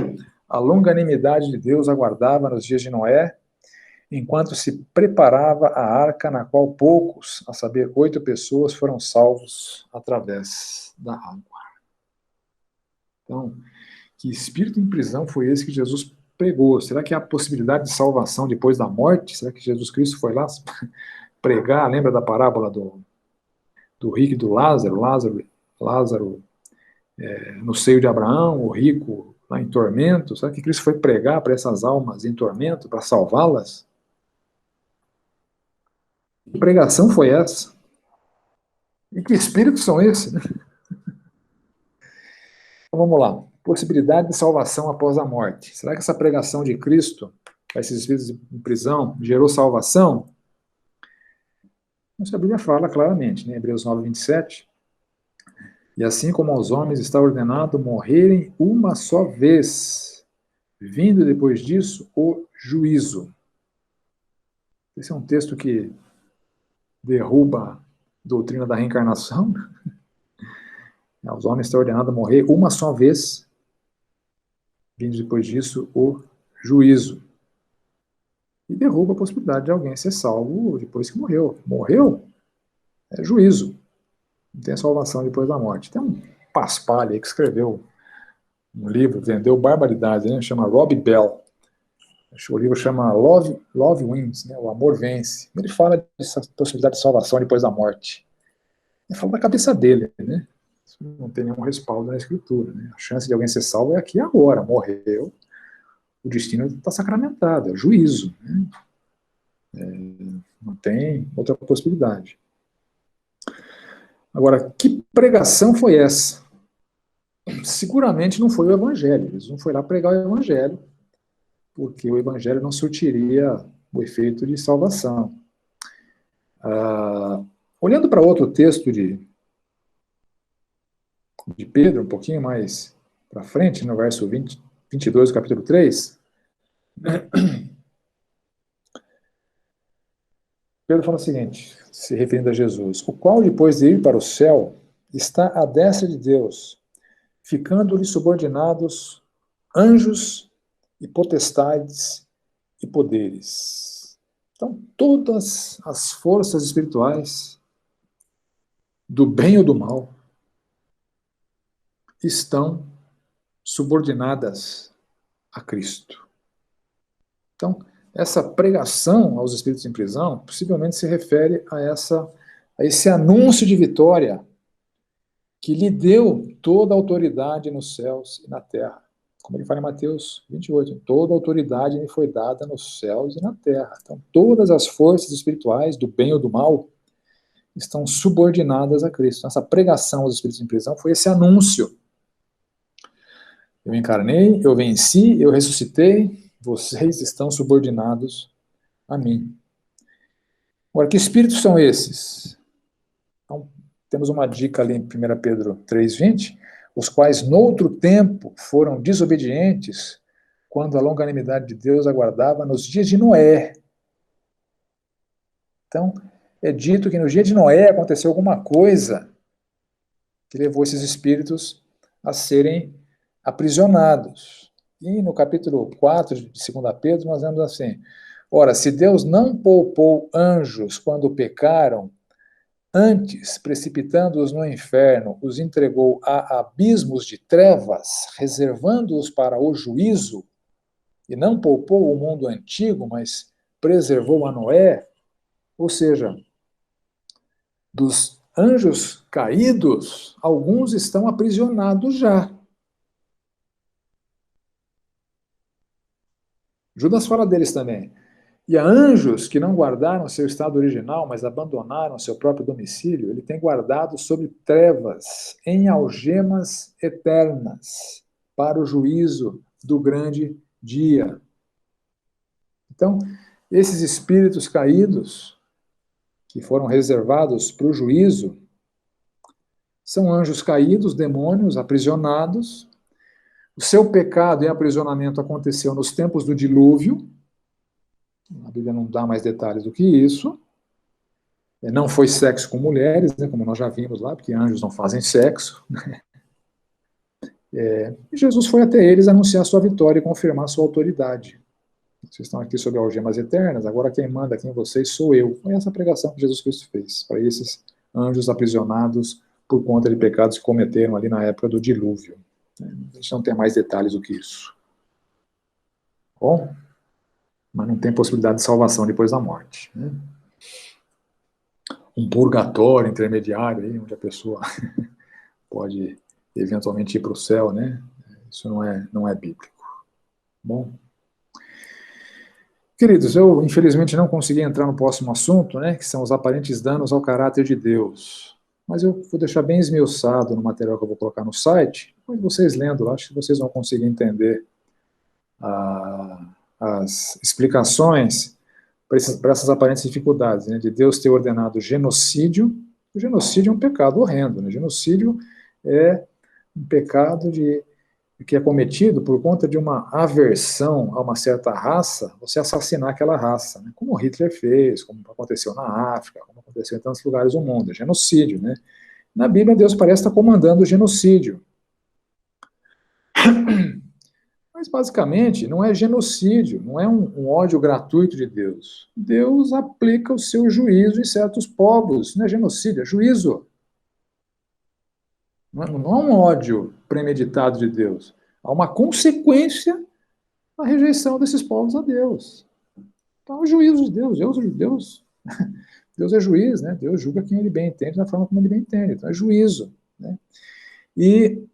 [SPEAKER 1] a longanimidade de Deus aguardava nos dias de Noé, enquanto se preparava a arca na qual poucos, a saber, 8 pessoas, foram salvos através da água. Então, que espírito em prisão foi esse que Jesus pregou? Será que há possibilidade de salvação depois da morte? Será que Jesus Cristo foi lá pregar? Lembra da parábola do rico e do Lázaro? Lázaro no seio de Abraão, o rico lá em tormento. Será que Cristo foi pregar para essas almas em tormento, para salvá-las? Que pregação foi essa? E que espíritos são esses? Então vamos lá. Possibilidade de salvação após a morte. Será que essa pregação de Cristo para esses espíritos em prisão gerou salvação? Mas a Bíblia fala claramente, né? Hebreus 9, 27. E assim como aos homens está ordenado morrerem uma só vez, vindo depois disso o juízo. Esse é um texto que derruba a doutrina da reencarnação. Aos homens está ordenado morrer uma só vez, vindo depois disso o juízo. E derruba a possibilidade de alguém ser salvo depois que morreu. Morreu, é juízo. Não tem salvação depois da morte. Tem um paspalho aí que escreveu um livro, vendeu barbaridade, né? Chama Rob Bell. O livro chama Love Wins, né? O Amor Vence. Ele fala dessa possibilidade de salvação depois da morte. Ele fala da cabeça dele, né? Isso não tem nenhum respaldo na escritura, né? A chance de alguém ser salvo é aqui e agora. Morreu, o destino está sacramentado, é juízo, né? Não tem outra possibilidade. Agora, que pregação foi essa? Seguramente não foi o evangelho. Eles não foram lá pregar o evangelho, porque o evangelho não surtiria o efeito de salvação. Olhando para outro texto de Pedro, um pouquinho mais para frente, no verso 22 do capítulo 3, Pedro fala o seguinte, se referindo a Jesus: o qual, depois de ir para o céu, está à destra de Deus, ficando-lhe subordinados anjos e potestades e poderes. Então, todas as forças espirituais, do bem ou do mal, estão subordinadas a Cristo. Então, essa pregação aos espíritos em prisão possivelmente se refere a esse anúncio de vitória que lhe deu toda a autoridade nos céus e na terra. Como ele fala em Mateus 28, toda a autoridade me foi dada nos céus e na terra. Então, todas as forças espirituais, do bem ou do mal, estão subordinadas a Cristo. Essa pregação aos espíritos em prisão foi esse anúncio. Eu encarnei, eu venci, eu ressuscitei, vocês estão subordinados a mim. Agora, que espíritos são esses? Então, temos uma dica ali em 1 Pedro 3,20, os quais noutro tempo foram desobedientes, quando a longanimidade de Deus aguardava nos dias de Noé. Então, é dito que no dia de Noé aconteceu alguma coisa que levou esses espíritos a serem aprisionados. E no capítulo 4 de 2 Pedro, nós vemos assim: ora, se Deus não poupou anjos quando pecaram, antes, precipitando-os no inferno, os entregou a abismos de trevas, reservando-os para o juízo, e não poupou o mundo antigo, mas preservou a Noé, ou seja, dos anjos caídos, alguns estão aprisionados já. Judas fala deles também. E a anjos que não guardaram seu estado original, mas abandonaram seu próprio domicílio, ele tem guardado sob trevas, em algemas eternas, para o juízo do grande dia. Então, esses espíritos caídos, que foram reservados para o juízo, são anjos caídos, demônios, aprisionados. O seu pecado e aprisionamento aconteceu nos tempos do dilúvio. A Bíblia não dá mais detalhes do que isso. Não foi sexo com mulheres, né, como nós já vimos lá, porque anjos não fazem sexo. E Jesus foi até eles anunciar sua vitória e confirmar sua autoridade. Vocês estão aqui sob algemas eternas, agora quem manda aqui em vocês sou eu. Foi essa pregação que Jesus Cristo fez para esses anjos aprisionados por conta de pecados que cometeram ali na época do dilúvio. A gente não tem mais detalhes do que isso. Bom, mas não tem possibilidade de salvação depois da morte. Né? Um purgatório intermediário, aí, onde a pessoa pode eventualmente ir para o céu, né? Isso não é bíblico. Bom, queridos, eu infelizmente não consegui entrar no próximo assunto, né, que são os aparentes danos ao caráter de Deus. Mas eu vou deixar bem esmiuçado no material que eu vou colocar no site, depois vocês lendo, acho que vocês vão conseguir entender as explicações para essas aparentes dificuldades, né, de Deus ter ordenado genocídio. O genocídio é um pecado horrendo, né? Genocídio é um pecado que é cometido por conta de uma aversão a uma certa raça, você assassinar aquela raça, né? Como Hitler fez, como aconteceu na África, como aconteceu em tantos lugares do mundo, é genocídio, né? Na Bíblia, Deus parece estar comandando o genocídio. Mas, basicamente, não é genocídio, não é um ódio gratuito de Deus. Deus aplica o seu juízo em certos povos. Não é genocídio, é juízo. Não há um ódio premeditado de Deus. Há uma consequência da rejeição desses povos a Deus. Então, é o juízo de Deus. Deus é juiz, né? Deus julga quem ele bem entende da forma como ele bem entende. Então, é juízo. Né? E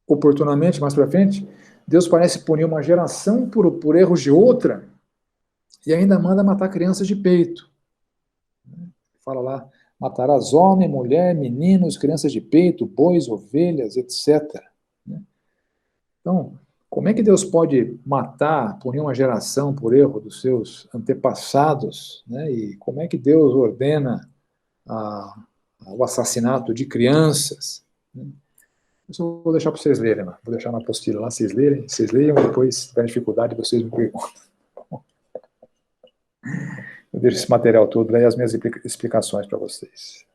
[SPEAKER 1] oportunamente, mais para frente, Deus parece punir uma geração por erros de outra e ainda manda matar crianças de peito. Fala lá, matarás homem, mulher, meninos, crianças de peito, bois, ovelhas, etc. Então, como é que Deus pode matar, punir uma geração por erro dos seus antepassados? Né? E como é que Deus ordena o assassinato de crianças? Isso eu vou deixar para vocês lerem lá. Vou deixar na apostila lá, vocês leiam e depois, se tiver dificuldade, vocês me perguntam. Eu deixo esse material todo lá e as minhas explicações para vocês.